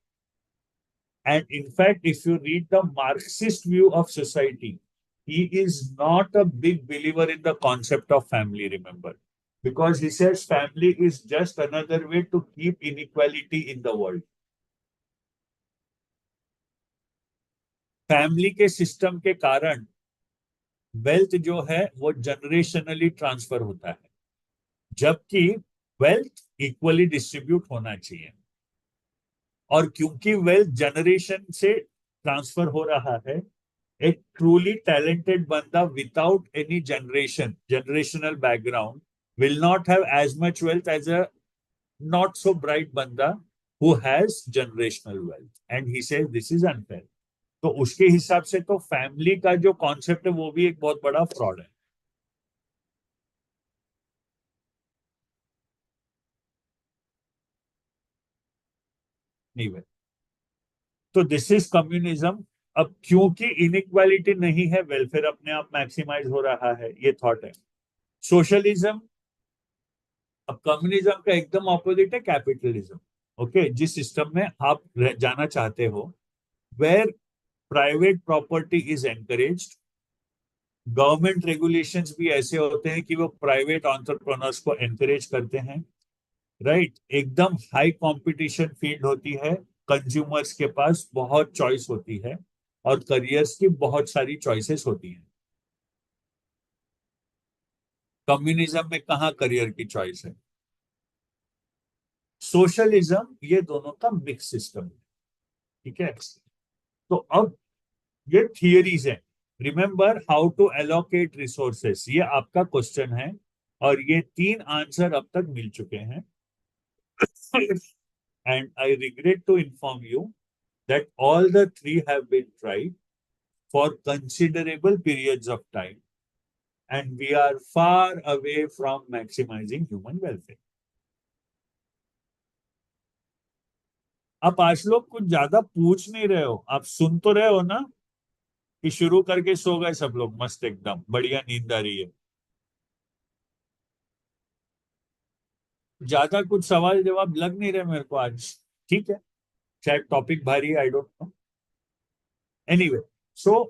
And in fact, if you read the Marxist view of society, he is not a big believer in the concept of family, remember. Because he says family is just another way to keep inequality in the world. Family के system के कारण wealth जो है वो generationally transfer होता है, जबकि wealth equally distribute होना चाहिए. और क्योंकि वेल्थ जनरेशन से ट्रांसफर हो रहा है, एक ट्रूली टैलेंटेड बंदा without any generational background will not have as much wealth as a not so bright banda who has generational wealth. And he says this is unfair. तो उसके हिसाब से तो फैमिली का जो कॉन्सेप्ट है वो भी एक बहुत बड़ा फ्रॉड है. नहीं, तो दिस इज कम्युनिज्म. अब क्योंकि इनइक्वालिटी नहीं है, वेलफेयर अपने आप मैक्सिमाइज हो रहा है, ये थॉट है. सोशलिज्म, अब कम्युनिज्म का एकदम ऑपोजिट है कैपिटलिज्म. ओके, जिस सिस्टम में आप जाना चाहते हो, where private property is encouraged, government regulations भी ऐसे होते हैं कि वो प्राइवेट एंटरप्रेन्योर्स को एनकरेज करते हैं, राइट. एकदम हाई कंपटीशन फील्ड होती है, कंज्यूमर्स के पास बहुत चॉइस होती है और करियर्स की बहुत सारी चॉइसेस होती हैं. कम्युनिज्म में कहाँ करियर की चॉइस है. सोशलिज्म ये दोनों का मिक्स सिस्टम है. ठीक है. तो अब ये थियरीज है. Remember how to allocate resources, ये आपका क्वेश्चन है और ये 3 आंसर अब तक मिल चुके हैं. And I regret to inform you that all the three have been tried for considerable periods of time, and we are far away from maximizing human welfare. आप आज लोग कुछ ज्यादा पूछ नहीं रहे हो, आप सुन तो रहे हो ना कि शुरू करके सो गए सब लोग, मस्त एकदम बढ़िया नींद आ रही है। ज्यादा कुछ सवाल जवाब लग नहीं रहे मेरे को आज। ठीक है, शायद टॉपिक भारी है, I don't know. Anyway, so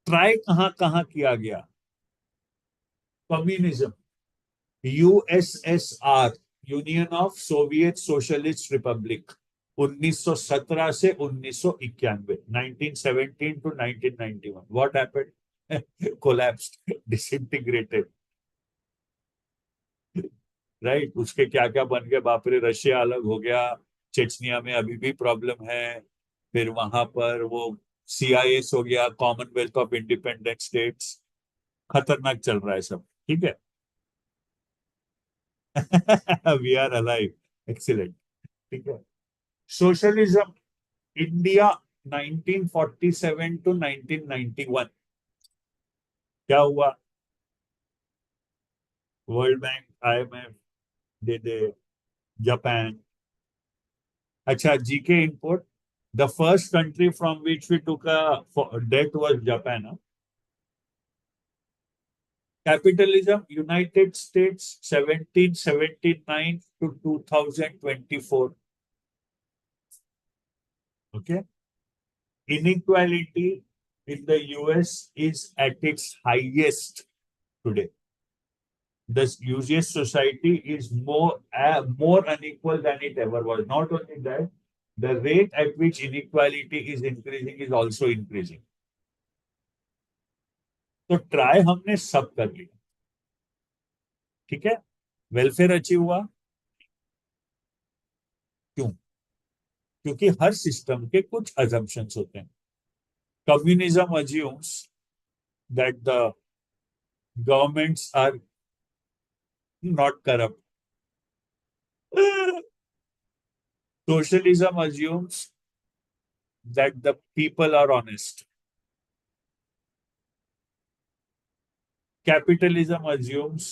try कहां कहां किया गया? Communism, USSR, union of soviet socialist republic, 1917 से 1991, 1917 to 1991। What happened? Collapsed, disintegrated, right. उसके क्या क्या बन गए, बाप रे, रशिया अलग हो गया, चेचनिया में अभी भी प्रॉब्लम है, फिर वहां पर वो सीआईएस हो गया, कॉमनवेल्थ ऑफ इंडिपेंडेंट स्टेट्स। खतरनाक चल रहा है सब, ठीक है। वी आर अलाइव, एक्सीलेंट, ठीक है। Socialism, India, 1947 to 1991। क्या हुआ? वर्ल्ड बैंक, आईएमएफ दे दे, जापान। अच्छा, GK input, the first country from which we took a debt was Japan. Capitalism, United States, 1779 to 2024. Okay. Inequality in the US is at its highest today. The US society is more unequal than it ever was. Not only that, the rate at which inequality is increasing is also increasing. तो try हमने सब कर लिया, ठीक है। Welfare achieve हुआ क्यों? क्योंकि हर सिस्टम के कुछ अजम्पशंस होते हैं। Communism assumes that the governments are not corrupt. Socialism assumes that the people are honest. Capitalism assumes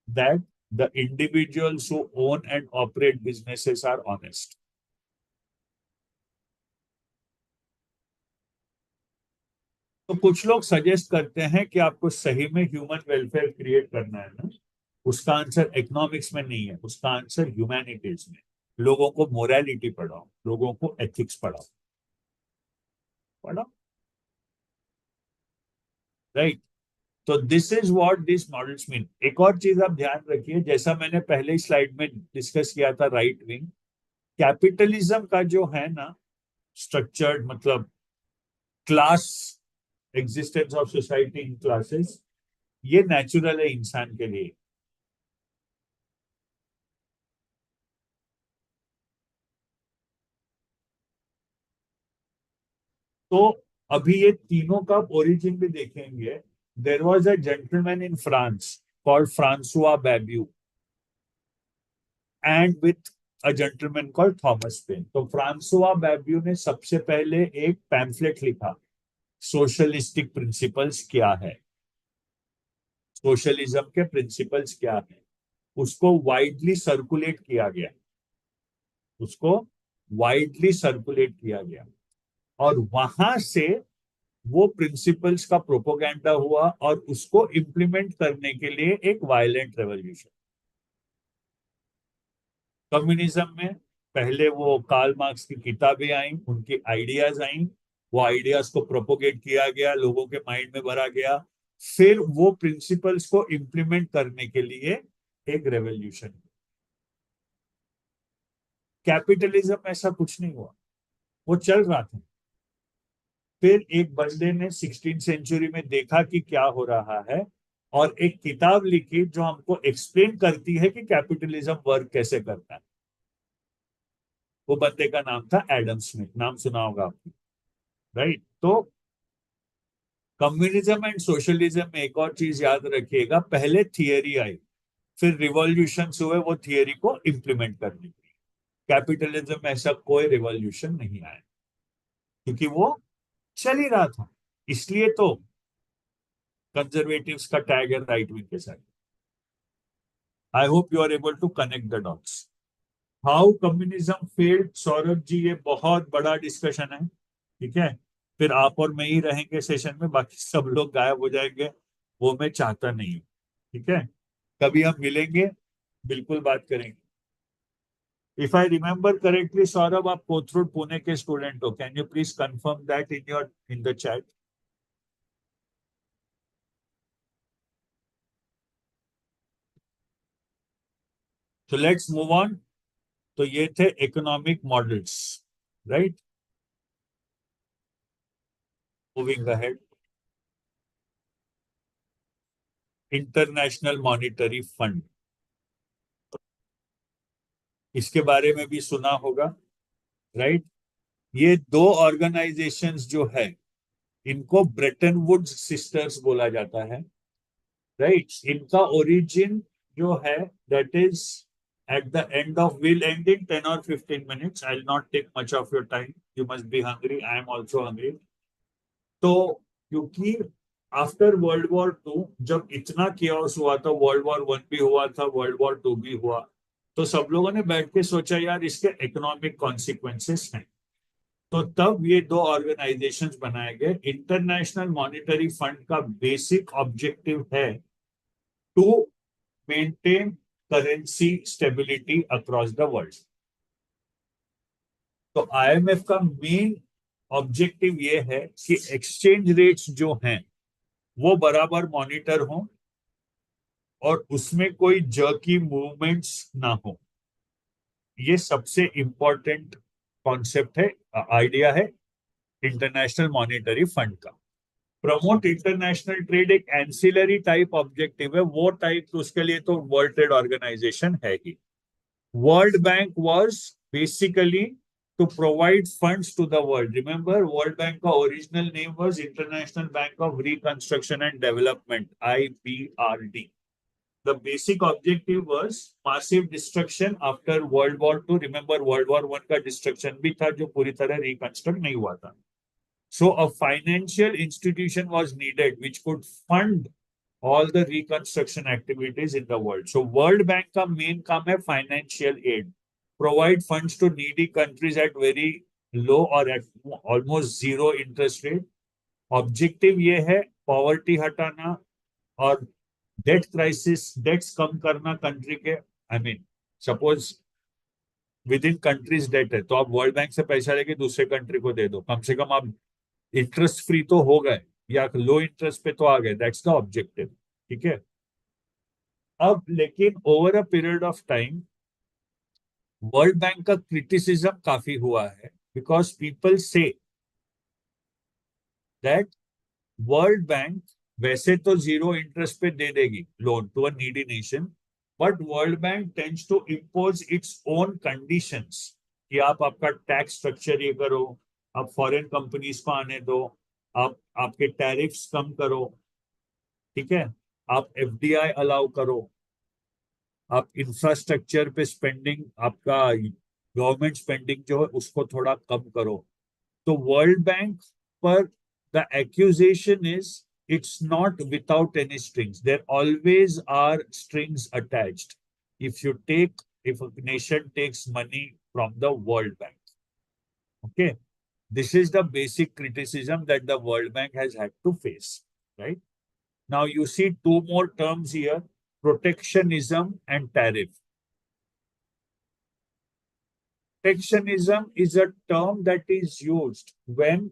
that the individuals who own and operate businesses are honest. तो कुछ लोग सजेस्ट करते हैं कि आपको सही में ह्यूमन वेलफेयर क्रिएट करना है ना, उसका आंसर इकोनॉमिक्स में नहीं है, उसका आंसर ह्यूमैनिटीज में। लोगों को मोरालिटी पढ़ाओ, लोगों को एथिक्स पढ़ाओ, पढ़ाओ, राइट। तो this is what this models mean. एक और चीज आप ध्यान रखिए, जैसा मैंने पहले स्लाइड में डिस्कस किया था, राइट विंग कैपिटलिज्म का जो है ना स्ट्रक्चर्ड, मतलब class, existence of society in classes, ये नेचुरल है इंसान के लिए। तो अभी ये तीनों का ओरिजिन भी देखेंगे। There was a gentleman in France called François Babeuf and with a gentleman called Thomas Paine. तो फ्रांसुआ बेब्यू ने सबसे पहले एक पैम्फलेट लिखा, सोशलिस्टिक प्रिंसिपल्स क्या है, सोशलिज्म के प्रिंसिपल्स क्या है। उसको वाइडली सर्कुलेट किया गया, उसको वाइडली सर्कुलेट किया गया, और वहां से वो प्रिंसिपल्स का प्रोपोगेंडा हुआ, और उसको इंप्लीमेंट करने के लिए एक वायलेंट रेवोल्यूशन। कम्युनिज्म में पहले वो कार्ल मार्क्स की किताबें आई, उनकी आइडियाज आई, वो आइडियाज को प्रोपोगेट किया गया, लोगों के माइंड में भरा गया, फिर वो प्रिंसिपल्स को इंप्लीमेंट करने के लिए एक रेवोल्यूशन। कैपिटलिज्म में ऐसा कुछ नहीं हुआ, वो चल रहा था। फिर एक बंदे ने 16 सेंचुरी में देखा कि क्या हो रहा है, और एक किताब लिखी जो हमको एक्सप्लेन करती है कि कैपिटलिज्म वर्क कैसे करता है। वो बंदे का नाम था एडम स्मिथ, नाम सुना होगा आपने, राइट। तो कम्युनिज्म एंड सोशलिज्म में एक और चीज याद रखिएगा, पहले थियरी आई, फिर रिवॉल्यूशन हुए वो थियरी को इम्प्लीमेंट करने के लिए। कैपिटलिज्म में ऐसा कोई रिवॉल्यूशन नहीं आया, क्योंकि वो चल ही रहा था। इसलिए तो कंजर्वेटिव्स का टैग है राइट विंग के साथ। I hope you are able to connect the dots. How communism failed, Saurabh ji, ये बहुत बड़ा डिस्कशन है, ठीक है। फिर आप और मैं ही रहेंगे सेशन में, बाकी सब लोग गायब हो जाएंगे, वो मैं चाहता नहीं हूँ, ठीक है। कभी हम मिलेंगे, बिल्कुल बात करेंगे। If I remember correctly, Saurabh, आप कोथरूड पुणे के स्टूडेंट हो, can you please confirm that in your in the chat. तो लेट्स मूव ऑन। तो ये थे economic models, right. Moving ahead, international monetary fund, इसके बारे में भी सुना होगा, राइट। ये दो ऑर्गेनाइजेशंस जो है, इनको ब्रेटन वुड्स सिस्टर्स बोला जाता है, राइट। इनका ओरिजिन जो है, that is at the end of, we'll end in 10 or 15 minutes. I'll not take much of your time. You must be hungry. I am also hungry. तो क्योंकि after world war to जब इतना chaos हुआ था, world war one भी हुआ था, world war to भी हुआ, तो सब लोगों ने बैठ के सोचा यार इसके इकोनॉमिक कॉन्सिक्वेंसेस हैं। तो तब ये दो ऑर्गेनाइजेशंस बनाए गए। इंटरनेशनल मॉनिटरी फंड का बेसिक ऑब्जेक्टिव है to maintain currency stability across the world. तो आईएमएफ का मेन ऑब्जेक्टिव ये है कि एक्सचेंज रेट्स जो हैं वो बराबर मॉनिटर हो, और उसमें कोई जर्की मूवमेंट्स ना हो। ये सबसे इंपॉर्टेंट कॉन्सेप्ट है, आइडिया है इंटरनेशनल मॉनिटरी फंड का। प्रमोट इंटरनेशनल ट्रेड एक एंसिलरी टाइप ऑब्जेक्टिव है, वो टाइप तो उसके लिए तो वर्ल्ड ट्रेड ऑर्गेनाइजेशन है ही। World Bank was basically to provide funds to the world. Remember, World Bank का original name was International Bank of Reconstruction and Development, IBRD. The basic objective was massive destruction after World War II. Remember, World War One का destruction भी था जो पूरी तरह reconstruct नहीं हुआ था. So a financial institution was needed which could fund all the reconstruction activities in the world. So World Bank का main काम है financial aid, provide funds to needy countries at very low or at almost zero interest rate. Objective ये है poverty हटाना और date crisis, dates कम करना country के। I mean suppose within countries debt है, तो आप वर्ल्ड बैंक से पैसा लेके दूसरे कंट्री को दे दो, कम से कम आप इंटरेस्ट फ्री तो हो गए या लो इंटरेस्ट पे तो आ गए। दैट्स द ऑब्जेक्टिव, ठीक है। अब लेकिन over a period of time world bank का क्रिटिसिज्म काफी हुआ है, because people say that world bank वैसे तो जीरो इंटरेस्ट पे दे देगी loan to a needy nation, but world bank tends to impose its own conditions कि आप आपका टैक्स स्ट्रक्चर ये करो, आप फॉरेन कंपनीज को आने दो, आप आपके टैरिफ्स कम करो, ठीक है, आप एफडीआई अलाउ करो, आप इंफ्रास्ट्रक्चर पे स्पेंडिंग, आपका गवर्नमेंट स्पेंडिंग जो है उसको थोड़ा कम करो। तो वर्ल्ड बैंक पर the accusation is it's not without any strings. There always are strings attached. If you take, if a nation takes money from the World Bank, okay, this is the basic criticism that the World Bank has had to face, right? Now you see two more terms here, protectionism and tariff. Protectionism is a term that is used when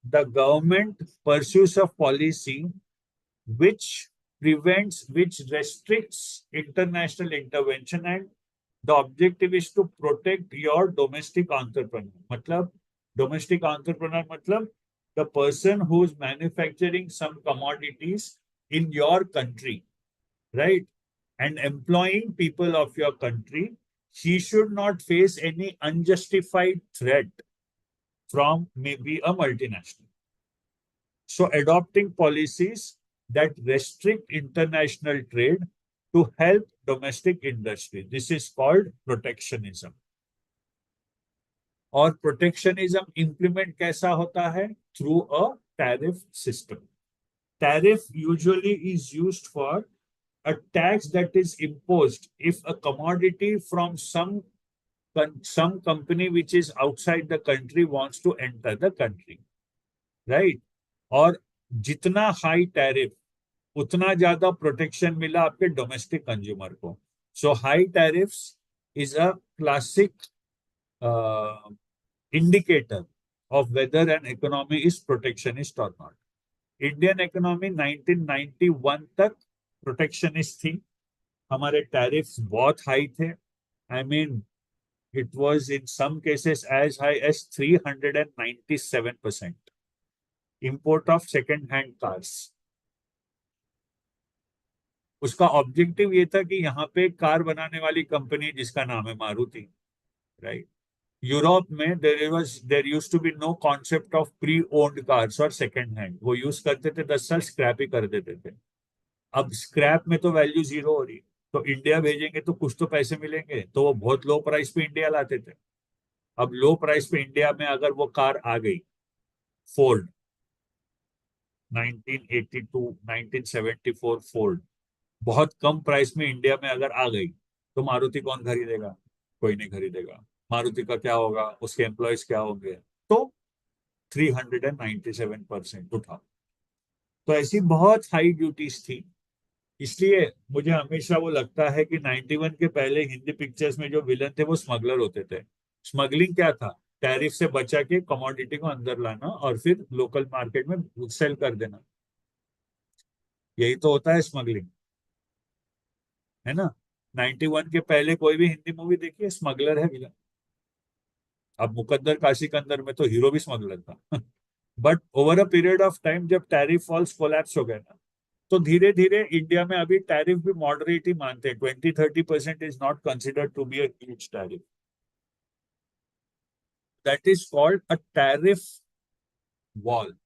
the government pursues a policy which prevents, which restricts international intervention, and the objective is to protect your domestic entrepreneur. मतलब domestic entrepreneur मतलब the person who is manufacturing some commodities in your country, right, and employing people of your country, he should not face any unjustified threat from maybe a multinational. So adopting policies that restrict international trade to help domestic industry. This is called protectionism. और protectionism implement कैसा होता है? Through a tariff system. Tariff usually is used for a tax that is imposed if a commodity from some company which is outside the country wants to enter the country, right? और जितना high tariff उतना ज्यादा protection मिला आपके domestic consumer को. So high tariffs is a classic indicator of whether an economy is protectionist or not. Indian economy 1991 तक protectionist थी. हमारे टैरिफ्स बहुत हाई थे. I mean it was in some cases as high as 397% import of second hand cars. उसका objective ये था कि यहाँ पे कार बनाने वाली कंपनी जिसका नाम है मारुति, राइट? यूरोप में there used to be no concept of pre owned cars और सेकंड हैंड. वो यूज करते थे, 10 साल स्क्रैप ही कर देते थे. अब स्क्रैप में तो वैल्यू जीरो हो रही, तो इंडिया भेजेंगे तो कुछ तो पैसे मिलेंगे, तो वो बहुत लो प्राइस पे इंडिया लाते थे. अब लो प्राइस पे इंडिया में अगर वो कार आ गई, फोर्ड 1982 1974 फोर्ड बहुत कम प्राइस में इंडिया में अगर आ गई, तो मारुति कौन खरीदेगा? कोई नहीं खरीदेगा. मारुति का क्या होगा? उसके एम्प्लॉयज क्या होंगे? तो 397% उठा. तो ऐसी बहुत हाई ड्यूटीज थी. इसलिए मुझे हमेशा वो लगता है कि 91 के पहले हिंदी पिक्चर्स में जो विलन थे वो स्मगलर होते थे. स्मगलिंग क्या था? टैरिफ से बचा के कमोडिटी को अंदर लाना और फिर लोकल मार्केट में सेल कर देना. यही तो होता है स्मगलिंग, है ना? 91 के पहले कोई भी हिंदी मूवी देखिए, स्मगलर है विलन. अब मुकद्दर काशी के अंदर में तो हीरो भी स्मगलर था. But over a period of time जब टैरिफ फॉल्स कोलैप्स हो गए ना, तो धीरे धीरे इंडिया में अभी टैरिफ भी मॉडरेट ही मानते हैं. 20-30% is not considered to be a huge tariff. That is called a tariff wall.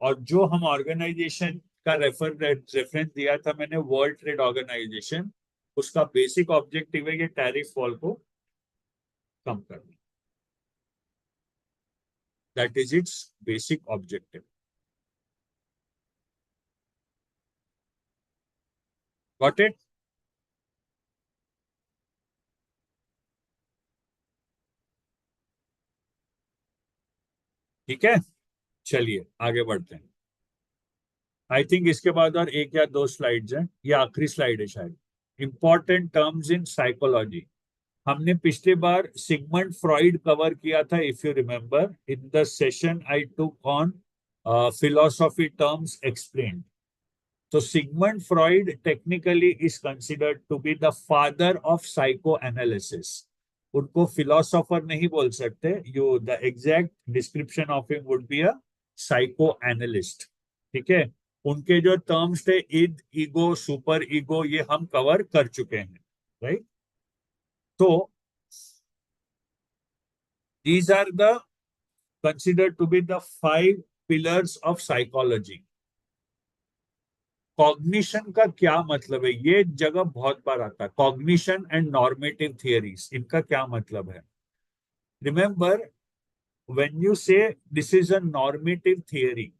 और जो हम ऑर्गेनाइजेशन का रेफरेंस दिया था मैंने, वर्ल्ड ट्रेड ऑर्गेनाइजेशन, उसका बेसिक ऑब्जेक्टिव है ये टैरिफ वॉल को कम करना. That is its basic objective. Got it? ठीक है, चलिए आगे बढ़ते हैं. आई थिंक इसके बाद और एक या दो स्लाइड्स हैं, ये आखिरी स्लाइड है शायद. Important terms in psychology. हमने पिछली बार सिगमंड फ्रॉइड कवर किया था, if you remember, in the session I took on philosophy terms explained. तो Sigmund Freud technically is considered to be the father of psychoanalysis. उनको philosopher नहीं बोल सकते. You the exact description of him would be a psychoanalyst. ठीक है? उनके जो terms थे, इद, ईगो, सुपर ईगो, ये हम कवर कर चुके हैं, राइट? तो these are the considered to be the 5 pillars of psychology. Cognition का क्या मतलब है? ये जगह बहुत बार आता है. कॉग्निशन एंड नॉर्मेटिव थियरीज, इनका क्या मतलब है? Remember, when you say this is a normative theory,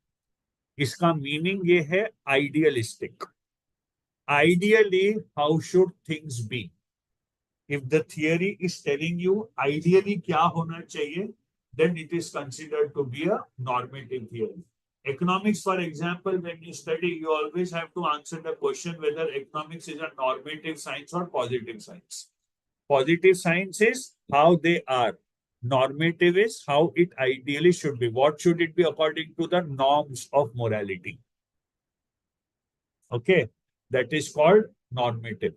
इसका मीनिंग ये है idealistic. Ideally how should things be? if the theory is telling you ideally क्या होना चाहिए, then it is considered to be a normative theory. Economics, for example, when you study, you always have to answer the question whether economics is a normative science or positive science. Positive science is how they are. Normative is how it ideally should be. What should it be according to the norms of morality? Okay, that is called normative.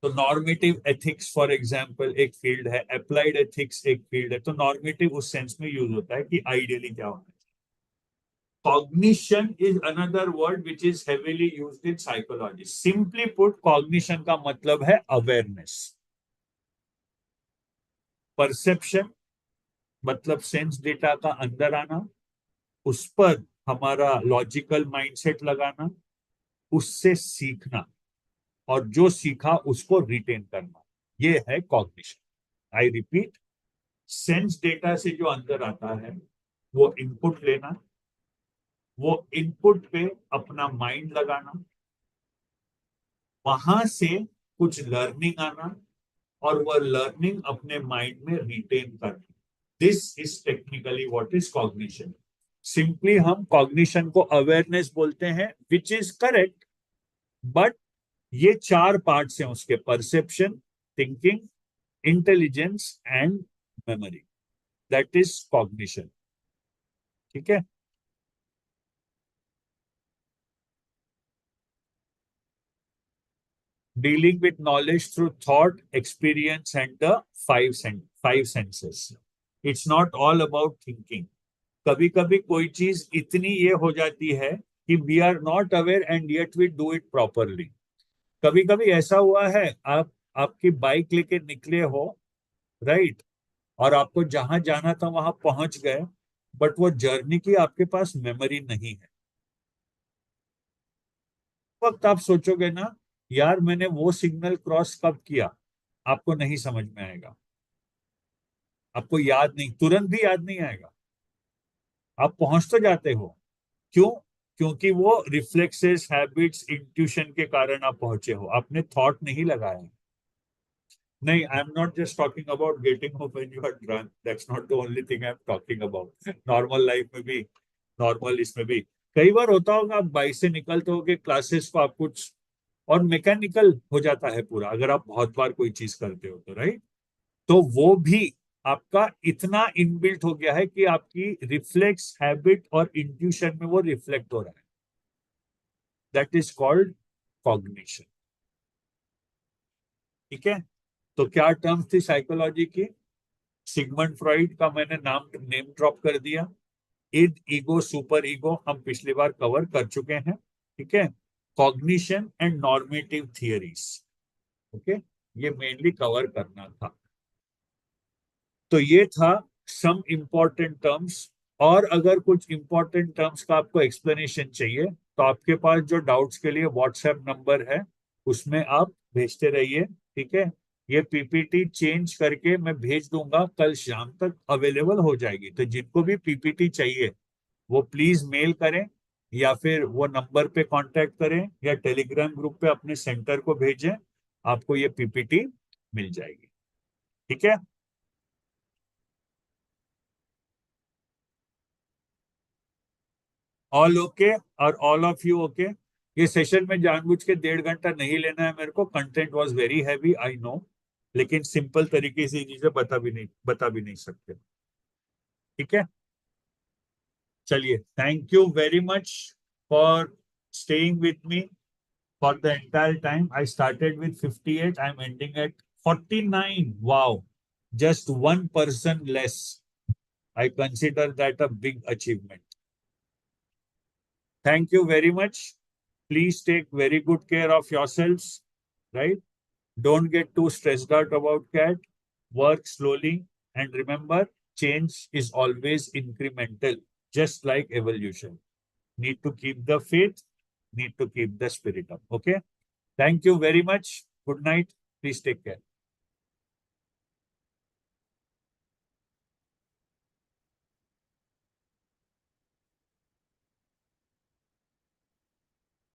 तो normative ethics for example एक field है, applied ethics एक field है. तो normative उस sense में use होता है कि आइडियली क्या होना है. Cognition is another word which is heavily used in psychology. Simply put, cognition का मतलब है अवेयरनेस. परसेप्शन मतलब सेंस डेटा का अंदर आना, उस पर हमारा लॉजिकल माइंडसेट लगाना, उससे सीखना और जो सीखा उसको रिटेन करना, ये है cognition. I repeat, sense data से जो अंदर आता है वो इनपुट लेना, वो इनपुट पे अपना माइंड लगाना, वहां से कुछ लर्निंग आना और वह लर्निंग अपने माइंड में रिटेन करना। This is technically what is cognition. Simply हम कॉग्निशन को अवेयरनेस बोलते हैं, विच इज करेक्ट, बट ये चार पार्ट्स हैं उसके: perception, thinking, intelligence and memory. That is cognition. ठीक है। Dealing with knowledge through thought, experience, and the five senses. It's not all about thinking. कभी कभी कोई चीज इतनी ये हो जाती है कि we are not aware and yet we do it properly. कभी कभी ऐसा हुआ है, आप आपकी बाइक लेके निकले हो, राइट, और आपको जहां जाना था वहां पहुंच गए, बट वो जर्नी की आपके पास मेमोरी नहीं है। वक्त आप सोचोगे ना, यार मैंने वो सिग्नल क्रॉस कब किया, आपको नहीं समझ में आएगा, आपको याद नहीं, तुरंत भी याद नहीं आएगा। आप पहुंच तो जाते हो, क्यों? क्योंकि वो रिफ्लेक्सेस, हैबिट्स, इंट्यूशन के कारण आप पहुंचे हो, आपने थॉट नहीं लगाया। नहीं, I am not just talking about getting home when you are drunk, that's not the only thing I am talking about. Normal life में भी, नॉर्मल इसमें भी कई बार होता होगा, आप बाइक से निकलते हो कि क्लासेस को आप कुछ और मैकेनिकल हो जाता है पूरा, अगर आप बहुत बार कोई चीज करते हो तो, राइट। तो वो भी आपका इतना इनबिल्ट हो गया है कि आपकी रिफ्लेक्स, हैबिट और इंट्यूशन में वो रिफ्लेक्ट हो रहा है। That is called cognition. ठीक है। तो क्या टर्म्स थी साइकोलॉजी की? सिगमंड फ्रॉइड का मैंने नाम नेम ड्रॉप कर दिया। इड, ईगो, सुपर ईगो हम पिछली बार कवर कर चुके हैं। ठीक है। Cognition and normative theories, okay, ये मेनली कवर करना था। तो ये था सम इंपॉर्टेंट टर्म्स। और अगर कुछ इंपॉर्टेंट टर्म्स का आपको एक्सप्लेनेशन चाहिए तो आपके पास जो डाउट्स के लिए व्हाट्सएप नंबर है उसमें आप भेजते रहिए। ठीक है। ये पीपीटी चेंज करके मैं भेज दूंगा, कल शाम तक अवेलेबल हो जाएगी। तो जिनको भी पीपीटी चाहिए वो प्लीज मेल करें, या फिर वो नंबर पे कांटेक्ट करें, या टेलीग्राम ग्रुप पे अपने सेंटर को भेजें, आपको ये पीपीटी मिल जाएगी। ठीक है। ऑल ओके, और ऑल ऑफ यू ओके। ये सेशन में जानबूझ के 1.5 घंटा नहीं लेना है मेरे को, content was very heavy I know, लेकिन सिंपल तरीके से ये चीजें बता भी नहीं सकते। ठीक है। चलिए, thank you very much for staying with me for the entire time. I started with 58, I am ending eight 49। Wow, just 1 person less. I consider that a big achievement. Thank you very much. Please take very good care of yourselves, right? Don't get too stressed out about cat. Work slowly. And remember, change is always incremental, just like evolution. Need to keep the faith, need to keep the spirit up. Okay? Thank you very much. Good night. Please take care.